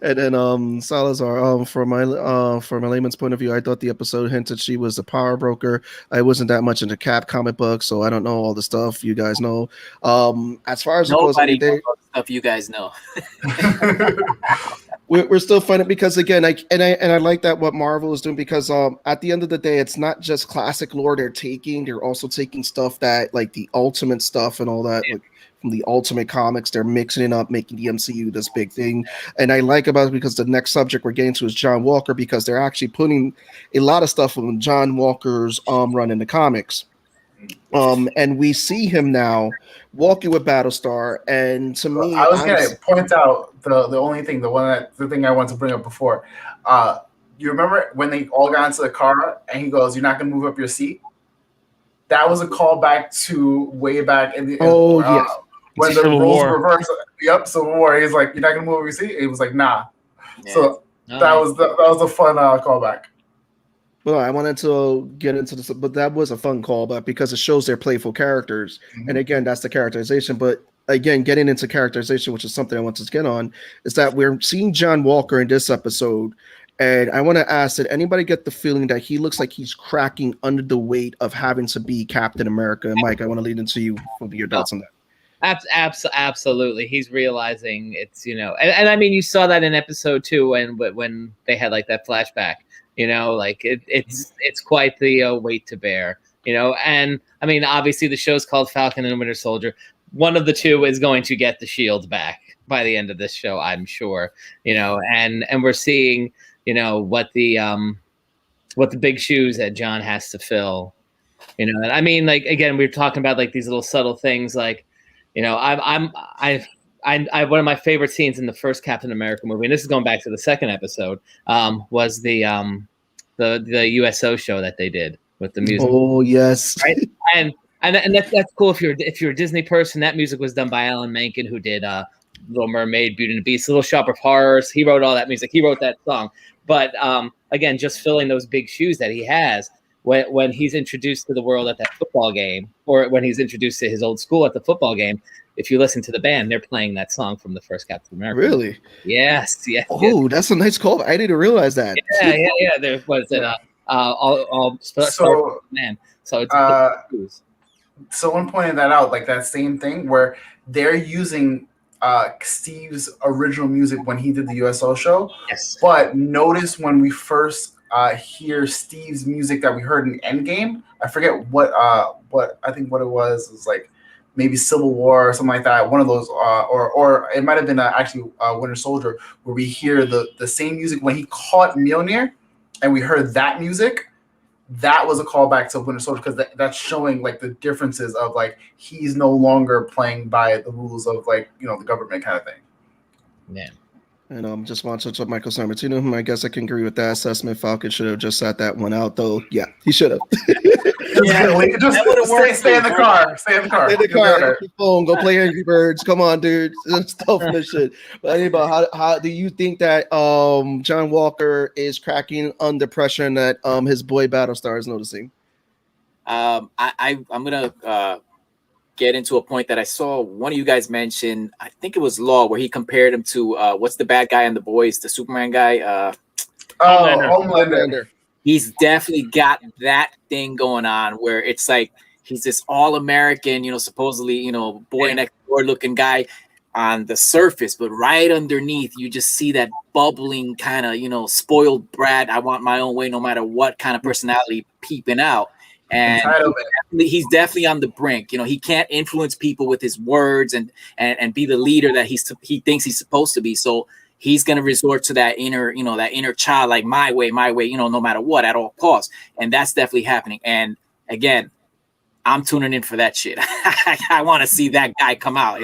And then Salazar, from my layman's point of view, I thought the episode hinted she was a power broker. I wasn't that much into Cap comic books, so I don't know all the stuff you guys know. As far as nobody knows all the stuff you guys know. We're still finding, because again, I like that what Marvel is doing, because at the end of the day, it's not just classic lore they're also taking stuff that like the Ultimate stuff and all that. Like, from the Ultimate comics, they're mixing it up, making the MCU this big thing. And I like about it because the next subject we're getting to is John Walker, because they're actually putting a lot of stuff from John Walker's run in the comics. And we see him now walking with Battlestar, and to me, I was gonna point out the thing I wanted to bring up before. You remember when they all got into the car and he goes, "You're not gonna move up your seat"? That was a callback to way back in the yes. When the roles reversed. Yep, Civil War. He's like, "You're not gonna move up your seat." He was like, "Nah." Yeah. So that was a fun callback. Well, I wanted to get into this, but that was a fun callback because it shows they're playful characters. Mm-hmm. And again, that's the characterization. But again, getting into characterization, which is something I want to get on, is that we're seeing John Walker in this episode. And I want to ask, did anybody get the feeling that he looks like he's cracking under the weight of having to be Captain America? And Mike, I want to lead into you for your thoughts on that. Absolutely. He's realizing it's, and I mean, you saw that in episode 2 when they had like that flashback. It's quite the weight to bear, and I mean, obviously the show's called Falcon and Winter Soldier. One of the two is going to get the shield back by the end of this show, I'm sure, and we're seeing, what the big shoes that John has to fill, and I mean, like, again, we're talking about like these little subtle things, like, I one of my favorite scenes in the first Captain America movie, and this is going back to the second episode, was the USO show that they did with the music. Oh yes, right. And that's cool if you're a Disney person. That music was done by Alan Menken, who did Little Mermaid, Beauty and the Beast, Little Shop of Horrors. He wrote all that music. He wrote that song. But again, just filling those big shoes that he has when he's introduced to the world at that football game, or when he's introduced to his old school at the football game. If you listen to the band, they're playing that song from the first Captain America. Really? Yes. Oh, that's a nice call. I didn't realize that. Yeah. There was it. Man. So it's someone pointed that out, like that same thing where they're using Steve's original music when he did the USO show. Yes. But notice when we first hear Steve's music that we heard in Endgame, I forget what I think what it was like maybe Civil War or something like that. One of those, or it might have been actually Winter Soldier, where we hear the same music when he caught Mjolnir, and we heard that music. That was a callback to Winter Soldier, because that's showing like the differences of like he's no longer playing by the rules of like the government kind of thing. Yeah. And just want to touch on Michael Sammartino. I guess I can agree with that assessment. Falcon should have just sat that one out, though. Yeah, he should have. Stay in the car. Stay in the car. Stay in the car. Your phone. Go play Angry Birds. Come on, dude. Stuff and shit. But anyway, how do you think that John Walker is cracking under pressure and that his boy Battlestar is noticing? I'm gonna get into a point that I saw one of you guys mention. I think it was Law, where he compared him to what's the bad guy in The Boys, the Superman guy. Homelander. He's definitely got that thing going on where it's like he's this all-American, supposedly, boy next door looking guy on the surface, but right underneath you just see that bubbling kind of, spoiled brat, I want my own way no matter what kind of personality peeping out. And he's definitely on the brink. He can't influence people with his words and be the leader that he thinks he's supposed to be. So he's going to resort to that inner child, like my way, no matter what, at all costs. And that's definitely happening. And again, I'm tuning in for that shit. I want to see that guy come out,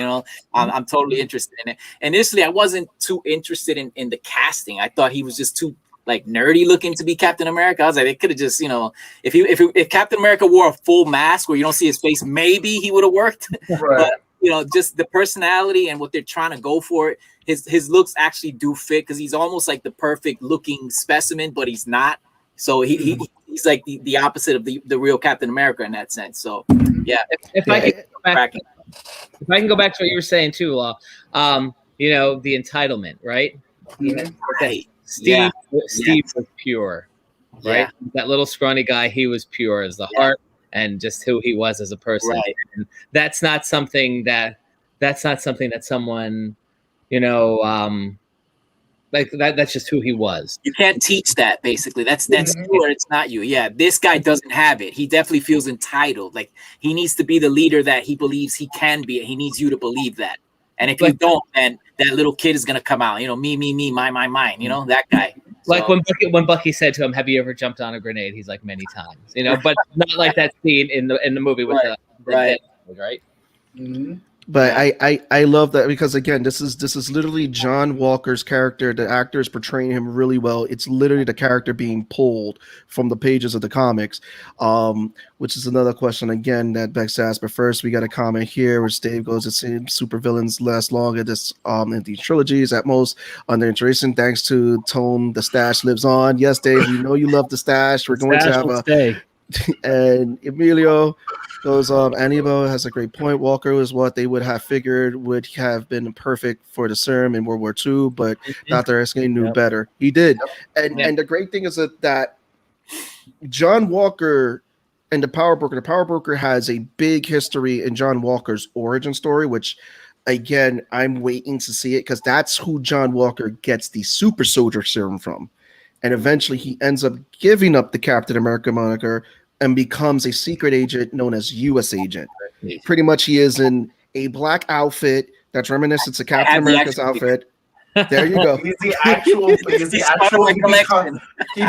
I'm totally interested in it. Initially, I wasn't too interested in the casting. I thought he was just too like nerdy looking to be Captain America. I was like, they could have just, if Captain America wore a full mask where you don't see his face, maybe he would have worked. Right. But, just the personality and what they're trying to go for, his looks actually do fit because he's almost like the perfect looking specimen, but he's not. So he's like the opposite of the real Captain America in that sense. So yeah. If I can go back to what you were saying too, Law, the entitlement, right? Right. Steve was pure, right? Yeah. That little scrawny guy, he was pure as the heart and just who he was as a person. Right. And that's not something that someone, like that's just who he was. You can't teach that, basically. That's you or it's not you. Yeah, this guy doesn't have it. He definitely feels entitled. Like he needs to be the leader that he believes he can be. He needs you to believe that. And if you don't, then that little kid is gonna come out. Me, mine. That guy. Like when Bucky said to him, "Have you ever jumped on a grenade?" He's like, "Many times," but not like that scene in the movie with the right. Right. Mm-hmm. But I love that because again, this is literally John Walker's character. The actor is portraying him really well. It's literally the character being pulled from the pages of the comics, which is another question again that Bex asked. But first, we got a comment here which Dave goes, "It seems supervillains last longer in these trilogies at most under iteration. Thanks to Tone, the stash lives on." Yes, Dave, we know you love the stash. We're going to have stay. And Emilio goes, Anibal has a great point. Walker was what they would have figured would have been perfect for the serum in World War II, but Dr. Eskin knew better. He did. And the great thing is that John Walker and the Power Broker has a big history in John Walker's origin story, which again, I'm waiting to see it because that's who John Walker gets the super soldier serum from. And eventually he ends up giving up the Captain America moniker and becomes a secret agent known as U.S. Agent. Pretty much he is in a black outfit that's reminiscent to Captain America's outfit. There you go. He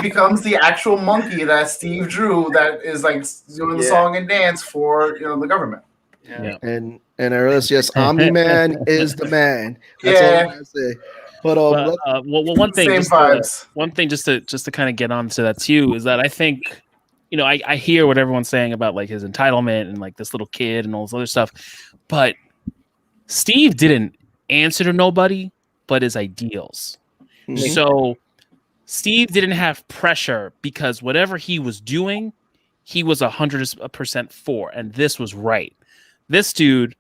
becomes the actual monkey that Steve drew that is like doing the song and dance for the government. Yeah. And I realize, yes, Omni-Man is the man. That's all I'm gonna say. But one thing just to kind of get onto that too is that I think I hear what everyone's saying about like his entitlement and like this little kid and all this other stuff, but Steve didn't answer to nobody but his ideals. Mm-hmm. So Steve didn't have pressure because whatever he was doing, he was 100% for, and this was right. This dude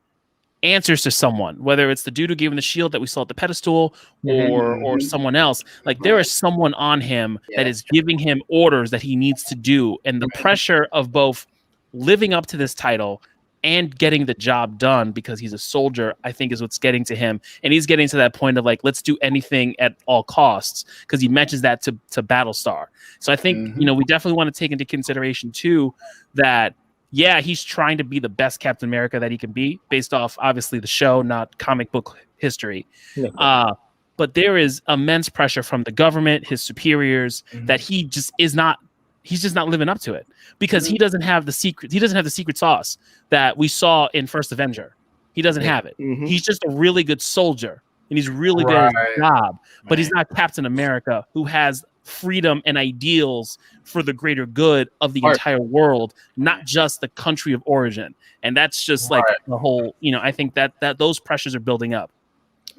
answers to someone, whether it's the dude who gave him the shield that we saw at the pedestal or someone else. Like there is someone on him that is giving him orders that he needs to do. And the pressure of both living up to this title and getting the job done because he's a soldier, I think is what's getting to him. And he's getting to that point of like, let's do anything at all costs, because he mentions that to Battlestar. So I think, we definitely want to take into consideration too, that he's trying to be the best Captain America that he can be based off obviously the show, not comic book history. But there is immense pressure from the government, his superiors, that he's just not living up to it because he doesn't have the secret sauce that we saw in First Avenger. He doesn't have it. He's just a really good soldier and he's really good at his job, but he's not Captain America who has freedom and ideals for the greater good of the entire world, not just the country of origin. And that's just like the whole, I think that those pressures are building up.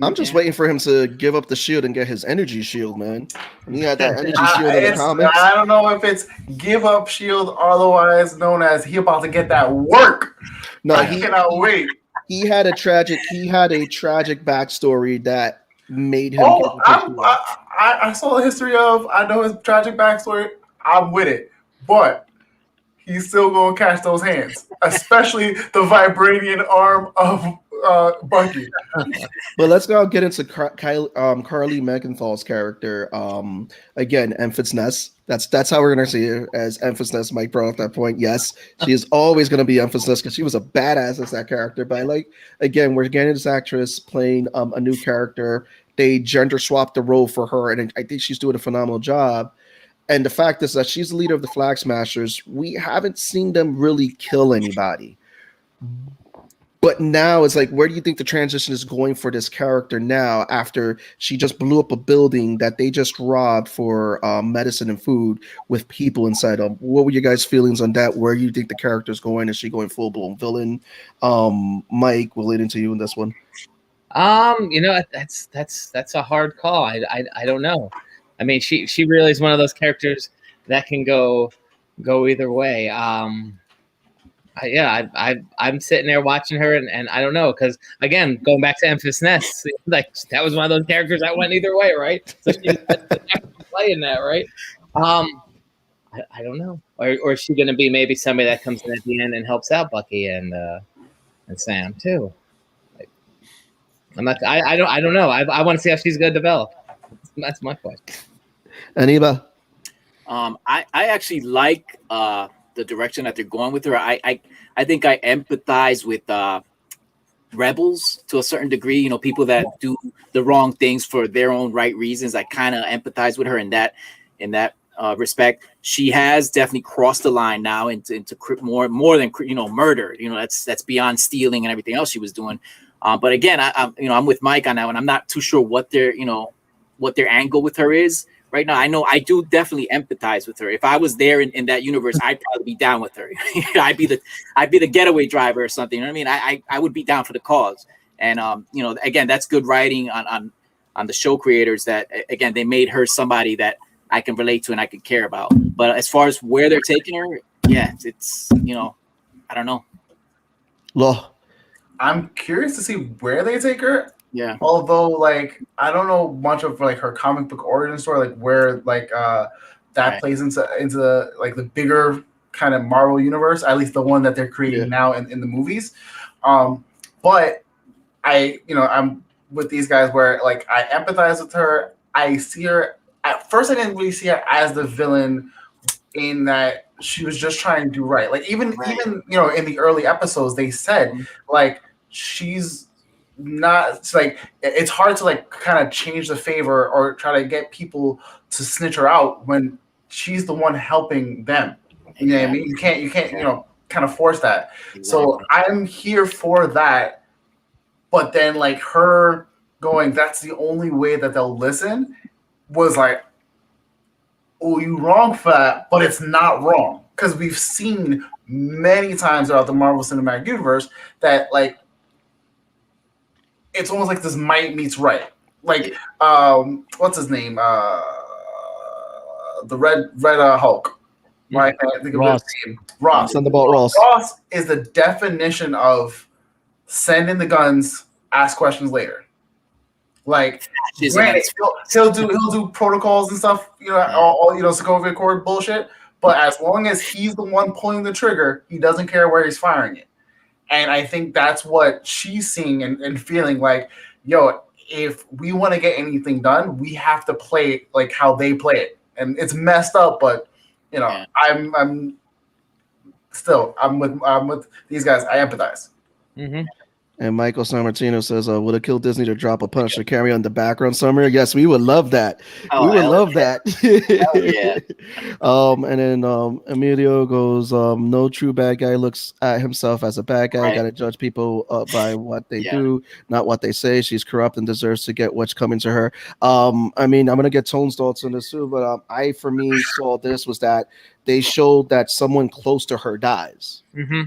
I'm just waiting for him to give up the shield and get his energy shield, man. He had that energy shield in the comics. I don't know if it's give up shield, otherwise known as he about to get that work. No, I cannot wait. He had a tragic backstory that made him. I saw the history of. I know his tragic backstory. I'm with it, but he's still gonna catch those hands, especially the vibranium arm of Bucky. But let's go get into Carly Megenthal's character. Again, Enfys Nest. That's how we're gonna see her, as Enfys Nest. Mike brought up that point. Yes, she is always gonna be Enfys Nest because she was a badass as that character. But again, we're getting this actress playing a new character. They gender swapped the role for her, and I think she's doing a phenomenal job. And the fact is that she's the leader of the Flag Smashers. We haven't seen them really kill anybody. But now it's like, where do you think the transition is going for this character now after she just blew up a building that they just robbed for medicine and food with people inside them? What were your guys' feelings on that? Where do you think the character's going? Is she going full-blown villain? Mike, we'll lead into you in this one. That's a hard call. I don't know. I mean, she really is one of those characters that can go either way. I'm sitting there watching her, and I don't know, because again, going back to Enfys Nest, like that was one of those characters that went either way, right? So she's playing that, right? I don't know, or is she going to be maybe somebody that comes in at the end and helps out Bucky and Sam too? Like, I don't know. I want to see how she's going to develop. That's my question. Anibal? I actually like the direction that they're going with her. I think I empathize with rebels to a certain degree. You know, people that do the wrong things for their own right reasons. I kind of empathize with her in that respect. She has definitely crossed the line now into more than murder. You know, that's beyond stealing and everything else she was doing. But again, I'm with Mike on that one. I'm not too sure what their angle with her is right now. I know I do definitely empathize with her. If I was there in that universe, I'd probably be down with her. I'd be the getaway driver or something. You know what I mean? I would be down for the cause. And again, that's good writing on the show creators, that again, they made her somebody that I can relate to and I can care about. But as far as where they're taking her, yeah, it's I don't know. Law. I'm curious to see where they take her. Yeah. Although, like, I don't know much of like her comic book origin story, like where like that plays into like the bigger kind of Marvel universe, at least the one that they're creating now in the movies. But I'm with these guys where like I empathize with her. I see her at first. I didn't really see her as the villain, in that she was just trying to do right. Like even in the early episodes, they said like she's not. It's like it's hard to like kind of change the favor or try to get people to snitch her out when she's the one helping them. You know what I mean? You can't kind of force that. Exactly. So I'm here for that. But then like her going, that's the only way that they'll listen, was like, oh, you wrong for that, but it's not wrong. Because we've seen many times throughout the Marvel Cinematic Universe that like it's almost like this might meets right. Like what's his name? The red Hulk. Right? I think of his name. Ross. Ross is the definition of send in the guns, ask questions later. Like, granted, he'll do protocols and stuff, all Sokovia Accord bullshit. But as long as he's the one pulling the trigger, he doesn't care where he's firing it. And I think that's what she's seeing and feeling like, yo, if we want to get anything done, we have to play it like how they play it. And it's messed up, but I'm with these guys. I empathize. Mm-hmm. And Michael Sammartino says, would it kill Disney to drop a Punisher cameo in the background somewhere? Yes, we would love that. We would love that. And then Emilio goes, no true bad guy looks at himself as a bad guy. Got to judge people by what they do, not what they say. She's corrupt and deserves to get what's coming to her. I mean, I'm going to get Tone's thoughts on this too, but I, for me, saw this was that they showed that someone close to her dies. Mm-hmm.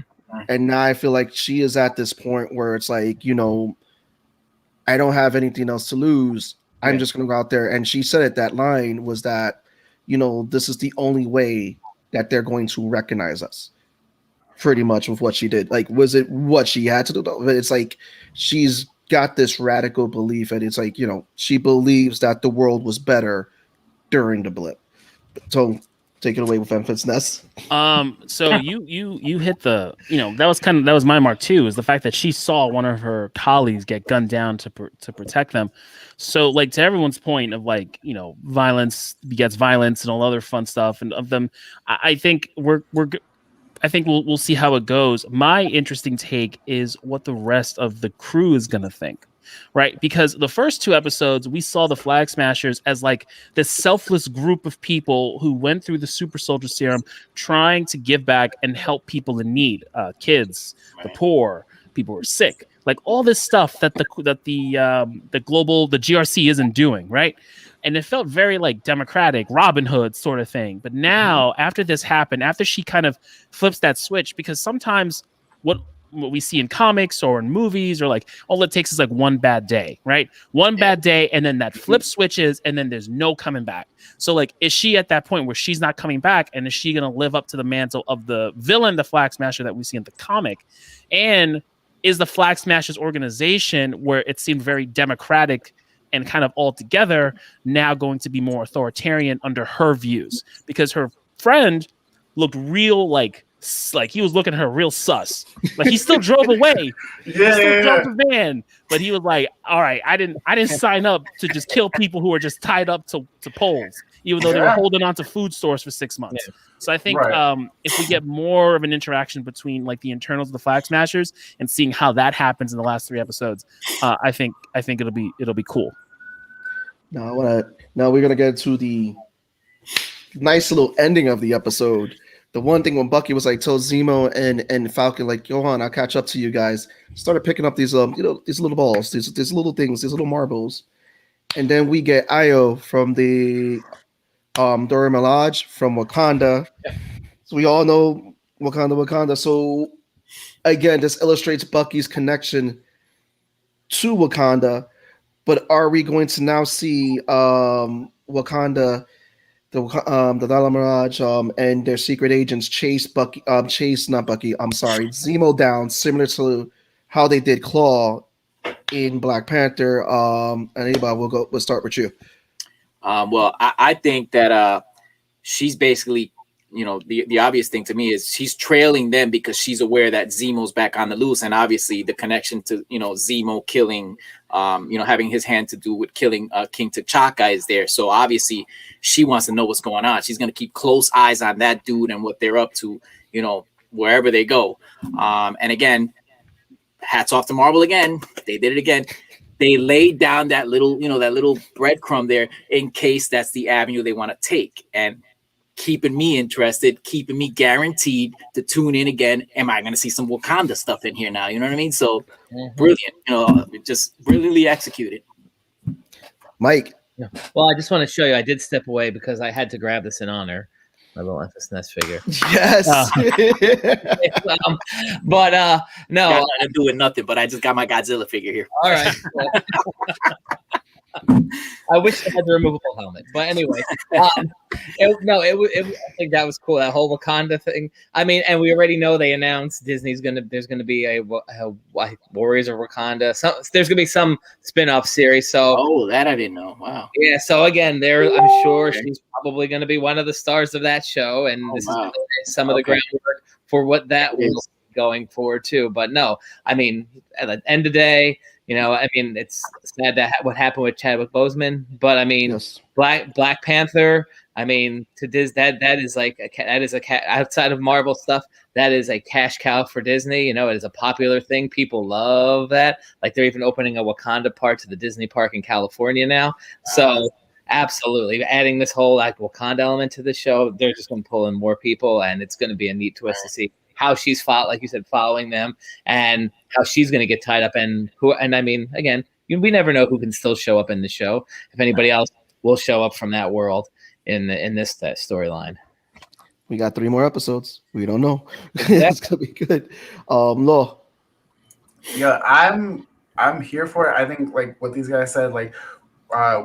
And now I feel like she is at this point where it's like, I don't have anything else to lose. I'm just going to go out there. And she said it, that line was that, this is the only way that they're going to recognize us. pretty much with what she did. Like, was it what she had to do? But it's like she's got this radical belief, and it's like, she believes that the world was better during the blip. So take it away with Memphis Ness. So you hit the, that was my mark too, is the fact that she saw one of her colleagues get gunned down to protect them. So like, to everyone's point of like, violence begets violence and all other fun stuff and of them, I think I think we'll see how it goes. My interesting take is what the rest of the crew is going to think, right? Because the first 2 episodes, we saw the Flag Smashers as like this selfless group of people who went through the super soldier serum trying to give back and help people in need, kids, the poor, people who are sick, like all this stuff that the GRC isn't doing, right? And it felt very like democratic, Robin Hood sort of thing. But now, after this happened, after she kind of flips that switch, because sometimes what we see in comics or in movies, or like, all it takes is like one bad day, right? One bad day, and then that flip switches, and then there's no coming back. So like, is she at that point where she's not coming back, and is she going to live up to the mantle of the villain, the Flag Smasher that we see in the comic? And is the Flag Smashers organization, where it seemed very democratic and kind of all together, now going to be more authoritarian under her views? Because her friend looked real like he was looking at her real sus. Like, he still drove away. He still drove the van, but he was like, all right, I didn't sign up to just kill people who are just tied up to poles, even though they were holding on to food stores for 6 months. So I think if we get more of an interaction between like the internals of the Flag Smashers and seeing how that happens in the last 3 episodes, I think it'll be cool. Now we're gonna get to the nice little ending of the episode. The one thing when Bucky was like, told Zemo and Falcon, like, yo, I'll catch up to you guys. Started picking up these these little balls, these little things, these little marbles. And then we get Ayo from the Dora Milaje from Wakanda. So we all know Wakanda. So again, this illustrates Bucky's connection to Wakanda. But are we going to now see Wakanda, the Dora Milaje, and their secret agents chase Zemo down, similar to how they did Claw in Black Panther? Anibal, we'll start with you. Well, I think that she's basically, the obvious thing to me is she's trailing them because she's aware that Zemo's back on the loose, and obviously the connection to Zemo killing, having his hand to do with killing King T'Chaka is there. So obviously she wants to know what's going on. She's going to keep close eyes on that dude and what they're up to, wherever they go. And again, hats off to Marvel again. They did it again. They laid down that little breadcrumb there in case that's the avenue they want to take, and keeping me interested, keeping me guaranteed to tune in again. Am I going to see some Wakanda stuff in here now? You know what I mean? So brilliant, just brilliantly executed. Mike. Yeah. Well, I just want to show you, I did step away because I had to grab this in honor. My little Memphis Ness figure. Yes. But no. Got nothing to do with nothing, but I just got my Godzilla figure here. All right. I wish I had the removable helmet, but anyway, I think that was cool. That whole Wakanda thing. I mean, and we already know they announced there's gonna be a Warriors of Wakanda. There's gonna be some spin-off series. So that I didn't know. Wow. Yeah. So again, I'm sure she's probably gonna be one of the stars of that show, and this is some of the groundwork for what that was going forward too. But no, I mean, at the end of the day. It's sad that what happened with Chadwick Boseman, but I mean, yes. Black Panther. I mean, that is outside of Marvel stuff. That is a cash cow for Disney. It is a popular thing. People love that. Like, they're even opening a Wakanda part to the Disney park in California now. So absolutely, adding this whole like Wakanda element to the show, they're just going to pull in more people, and it's going to be a neat twist to see how she's following them, and how she's going to get tied up, and I mean, again, we never know who can still show up in the show. If anybody else will show up from that world in this storyline. We got 3 more episodes. We don't know. It's gonna be good. Law. Yeah, I'm here for it. I think like what these guys said, like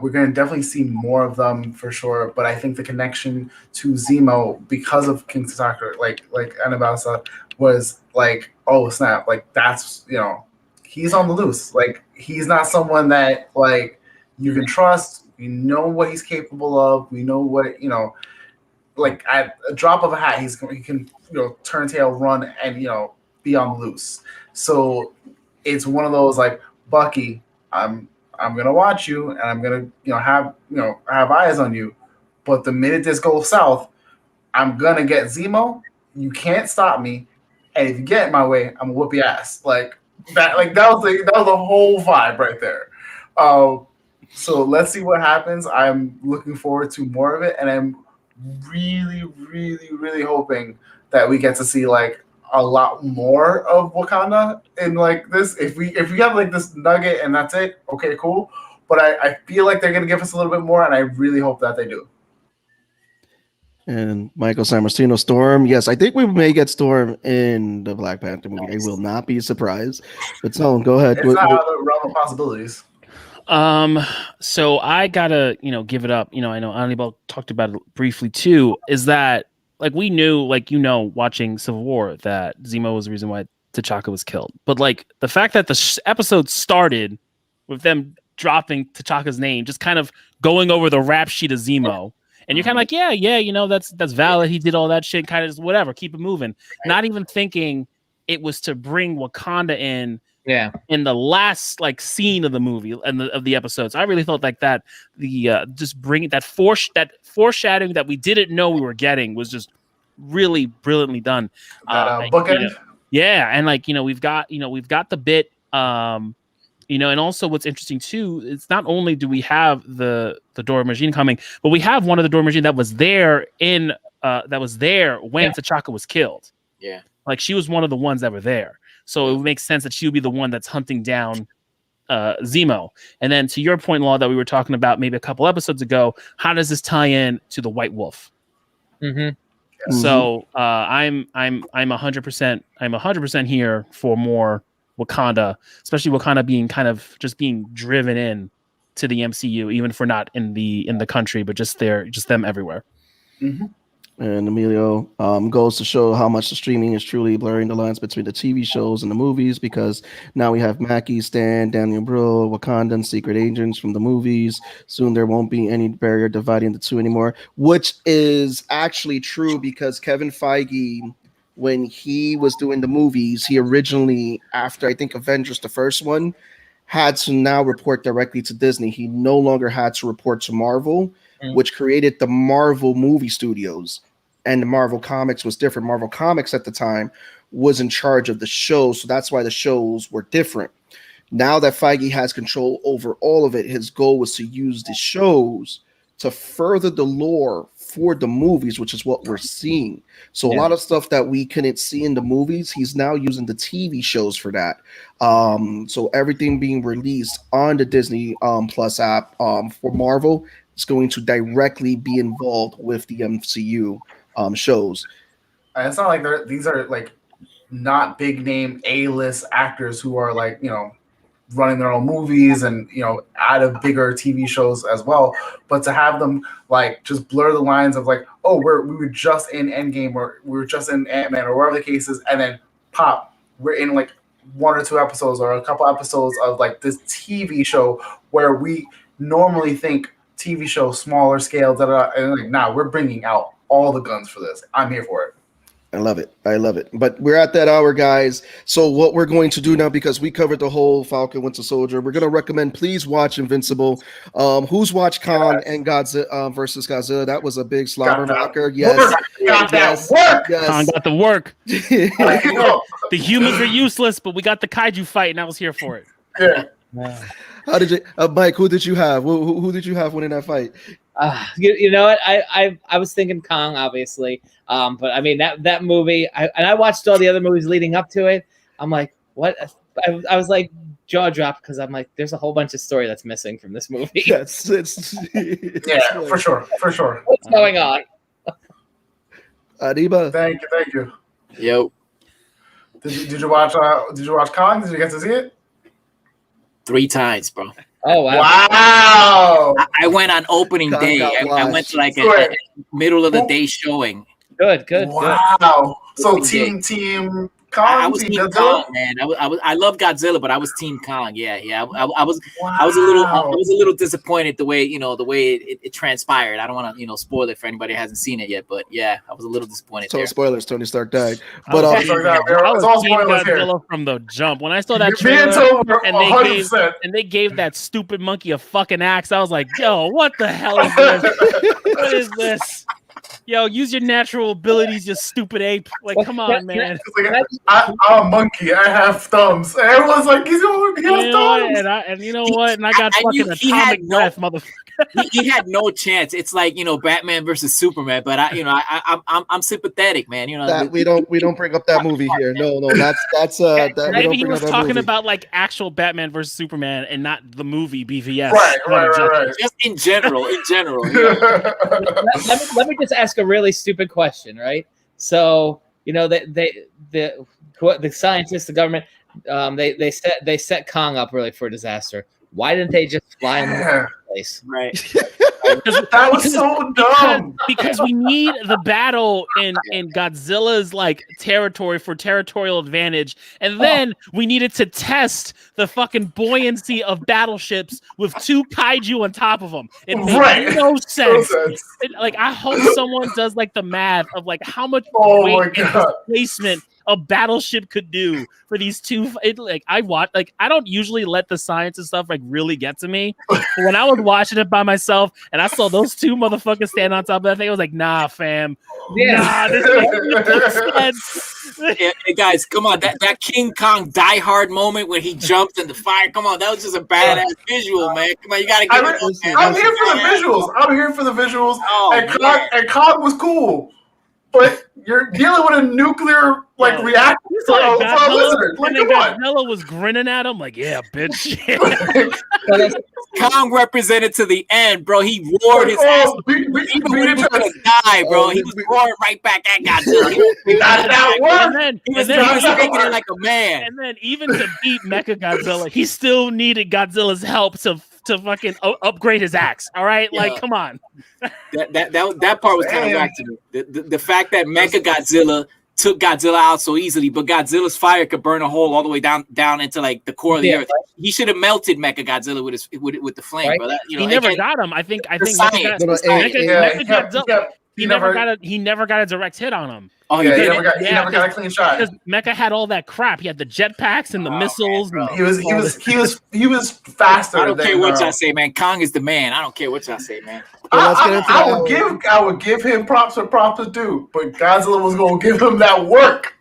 we're going to definitely see more of them for sure. But I think the connection to Zemo, because of King T'Chaka, like Anibal said, was like, oh snap, like that's, you know, he's on the loose. Like he's not someone that like you can trust. We know what he's capable of. We know what, you know, like at a drop of a hat, he can, you know, turn tail, run, and, you know, be on the loose. So it's one of those like, Bucky, I'm gonna watch you, and I'm gonna, you know, have eyes on you. But the minute this goes south, I'm gonna get Zemo. You can't stop me, and if you get in my way, I'm gonna whoop your ass. Like that was the whole vibe right there. So let's see what happens. I'm looking forward to more of it, and I'm really, really, really hoping that we get to see like a lot more of Wakanda in like this. If we have like this nugget and that's it, okay, cool. But I feel like they're gonna give us a little bit more, and I really hope that they do. And Michael Sammartino, Storm. Yes, I think we may get Storm in the Black Panther movie. I will not be surprised. But Tone, go ahead. It's not out of the realm of possibilities. So I gotta, you know, give it up. You know, I know Anibal talked about it briefly too. Is that like we knew, like, you know, watching Civil War that Zemo was the reason why T'Chaka was killed. But like the fact that the episode started with them dropping T'Chaka's name, just kind of going over the rap sheet of Zemo. And you're kind of like, yeah, you know, that's valid. He did all that shit, kind of just whatever, keep it moving. Not even thinking it was to bring Wakanda in in the last like scene of the movie and of the episodes. I really felt like that just bringing that foreshadowing that we didn't know we were getting was just really brilliantly done. Bookend. You know, yeah, and like, you know, we've got the bit. You know, and also what's interesting too, it's not only do we have the Dora Milaje coming, but we have one of the Dora Milaje that was there when T'Chaka was killed. Yeah, like she was one of the ones that were there, so it would make sense that she would be the one that's hunting down Zemo. And then to your point, Law, that we were talking about maybe a couple episodes ago, how does this tie in to the White Wolf? Mm-hmm. So I'm 100% here for more Wakanda, especially Wakanda being kind of just being driven in to the MCU, even for not in the country, but just them everywhere. Mm-hmm. And Emilio goes to show how much the streaming is truly blurring the lines between the TV shows and the movies, because now we have Mackie, Stan, Daniel Brill, Wakandan secret agents from the movies. Soon there won't be any barrier dividing the two anymore, which is actually true, because Kevin Feige, when he was doing the movies, he originally, after I think Avengers, the first one, had to now report directly to Disney. He no longer had to report to Marvel, which created the Marvel movie studios. And the Marvel Comics was different. Marvel Comics at the time was in charge of the shows, so that's why the shows were different. Now that Feige has control over all of it, his goal was to use the shows to further the lore for the movies, which is what we're seeing. So a lot of stuff that we couldn't see in the movies, he's now using the TV shows for that. So everything being released on the Disney Plus app for Marvel is going to directly be involved with the MCU shows. And it's not like these are like not big name A-list actors who are like, you know, running their own movies and, you know, out of bigger TV shows as well. But to have them like just blur the lines of like, oh, we were just in Endgame, or we were just in Ant-Man, or whatever the case is, and then pop, we're in like one or two episodes or a couple episodes of like this TV show where we normally think TV show, smaller scale, and like, nah, we're bringing out all the guns for this. I'm here for it. I love it. But we're at that hour, guys. So what we're going to do now, because we covered the whole Falcon Winter Soldier, we're going to recommend, please watch Invincible. Who's watched Kong and Godzilla versus Godzilla? That was a big slobber knocker. Yes. Got that work. Yes. Kong got the work. The humans were useless, but we got the kaiju fight, and I was here for it. Yeah. How did you, Mike? Who did you have? Who did you have winning that fight? You know what? I was thinking Kong, obviously, but I mean that movie. I watched all the other movies leading up to it. I'm like, what? I was like jaw dropped, because I'm like, there's a whole bunch of story that's missing from this movie. Yes, yeah, for sure. What's going on? Anibal. Thank you. Yo, Did you watch Kong? Did you get to see it? 3 times, bro. Oh wow! Wow! I went on opening day. I went to like a middle of the day showing. Good. Wow! So team Kong. I was Team Kong, man. I love Godzilla, but I was Team Kong. Yeah. I was a little disappointed the way it transpired. I don't want to spoil it for anybody who hasn't seen it yet, but yeah, I was a little disappointed. So spoilers, Tony Stark died. But I was Team Godzilla from the jump. When I saw that trailer and they gave that stupid monkey a fucking axe, I was like, yo, what the hell is this? What is this? Yo, use your natural abilities, you stupid ape. Like, come on, man. Like, I'm a monkey. I have thumbs. And everyone's like, he has thumbs. And you know what? And I got fucking atomic breath, motherfucker. He had no chance. It's like Batman versus Superman. But I'm sympathetic, man. That we don't bring up that movie here. No, that's maybe he was talking about like actual Batman versus Superman and not the movie BVS. Right. Just in general. Let me just ask a really stupid question, right? So the scientists, the government, they set Kong up really for a disaster. Why didn't they just fly him to place? Right. That was so dumb. Because we need the battle in Godzilla's like territory for territorial advantage, and then we needed to test the fucking buoyancy of battleships with two kaiju on top of them. It made no sense. I hope someone does like the math of like how much weight and displacement a battleship could do for these two. I don't usually let the science and stuff like really get to me. But when I was watching it by myself and I saw those two motherfuckers stand on top of that thing, I was like, nah, fam. Nah, this makes sense. Hey guys, come on. That King Kong Die Hard moment when he jumped in the fire. Come on, that was just a badass visual, man. Come on, you gotta get it. I'm here for the visuals. And Kong was cool. But you're dealing with a nuclear reactor for a lizard. Like, Godzilla was grinning at him like, yeah, bitch. Kong represented to the end, bro. He roared his ass. Even when he was gonna die, bro, he was roaring right back at Godzilla. He was taking it like a man. And then even to beat Mecha Godzilla, he still needed Godzilla's help to fucking upgrade his axe. All right, come on. That part was kind of whack to me. The fact that Mecha Godzilla took Godzilla out so easily, but Godzilla's fire could burn a hole all the way down into like the core of the earth. He should have melted Mecha Godzilla with the flame, right? But he never got him. I think Mecha Godzilla. He never got a direct hit on him. Oh, yeah, he never got a clean shot. Because Mecha had all that crap. He had the jetpacks and the missiles. Man, he was faster. I don't care what y'all say, man. Kong is the man. I don't care what y'all say, man. I would give him props where props is due, but Godzilla was gonna give him that work.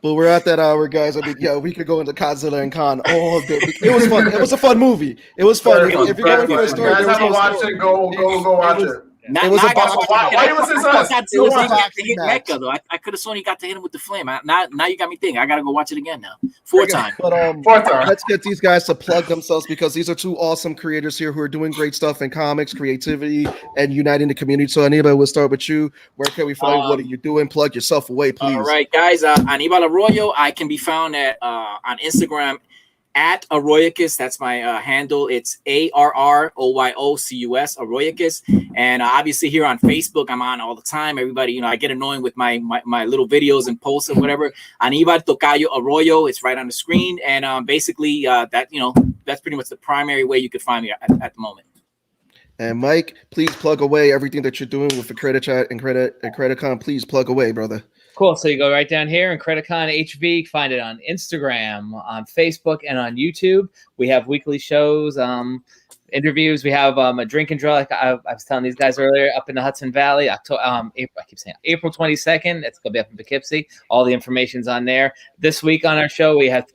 Well, we're at that hour, guys. I mean, we could go into Godzilla and Khan all day. It was fun. It was a fun movie. It was fun. If you're going for a story, guys haven't watched it, go watch it. Why you listen to us? Mecha, though. I could have sworn he got to hit him with the flame. Now you got me thinking. I got to go watch it again now. Fourth time. Let's get these guys to plug themselves because these are two awesome creators here who are doing great stuff in comics, creativity, and uniting the community. So, Anibal, we'll start with you. Where can we find you? What are you doing? Plug yourself away, please. All right, guys. Anibal Arroyo. I can be found on Instagram at Arroyocus. That's my handle. It's ARROYOCUS, Arroyocus. And obviously here on Facebook, I'm on all the time. Everybody, I get annoying with my little videos and posts and whatever. Anibal Tocayo Arroyo. It's right on the screen. And basically that's pretty much the primary way you could find me at the moment. And Mike, please plug away everything that you're doing with the Credit Chat and Credicon. Please plug away, brother. Cool. So you go right down here and Credicon HV. Find it on Instagram, on Facebook, and on YouTube. We have weekly shows, interviews. We have a drink and draw. Like I was telling these guys earlier, up in the Hudson Valley. April 22nd. It's gonna be up in Poughkeepsie. All the information's on there. This week on our show, we have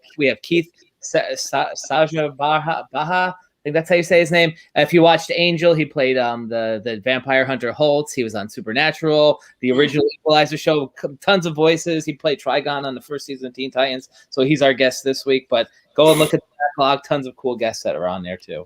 Keith Saja Baha. I think that's how you say his name. If you watched Angel, he played the vampire hunter Holtz. He was on Supernatural, the original Equalizer show, tons of voices. He played Trigon on the first season of Teen Titans. So he's our guest this week. But go and look at the backlog. Tons of cool guests that are on there too.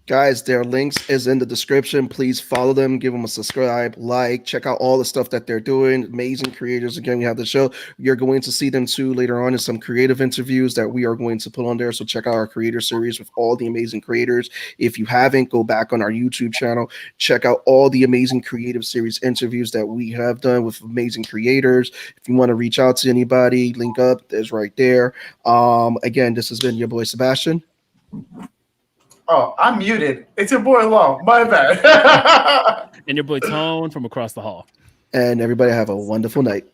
Guys, their links is in the description. Please follow them, give them a subscribe, like, check out all the stuff that they're doing. Amazing creators. Again, we have the show. You're going to see them too later on in some creative interviews that we are going to put on there. So check out our creator series with all the amazing creators. If you haven't, go back on our YouTube channel. Check out all the amazing creative series interviews that we have done with amazing creators. If you want to reach out to anybody, link up is right there. Again, this has been your boy Sebastian. Oh, I'm muted. It's your boy Law. My bad. And your boy Tone from across the hall. And everybody have a wonderful night.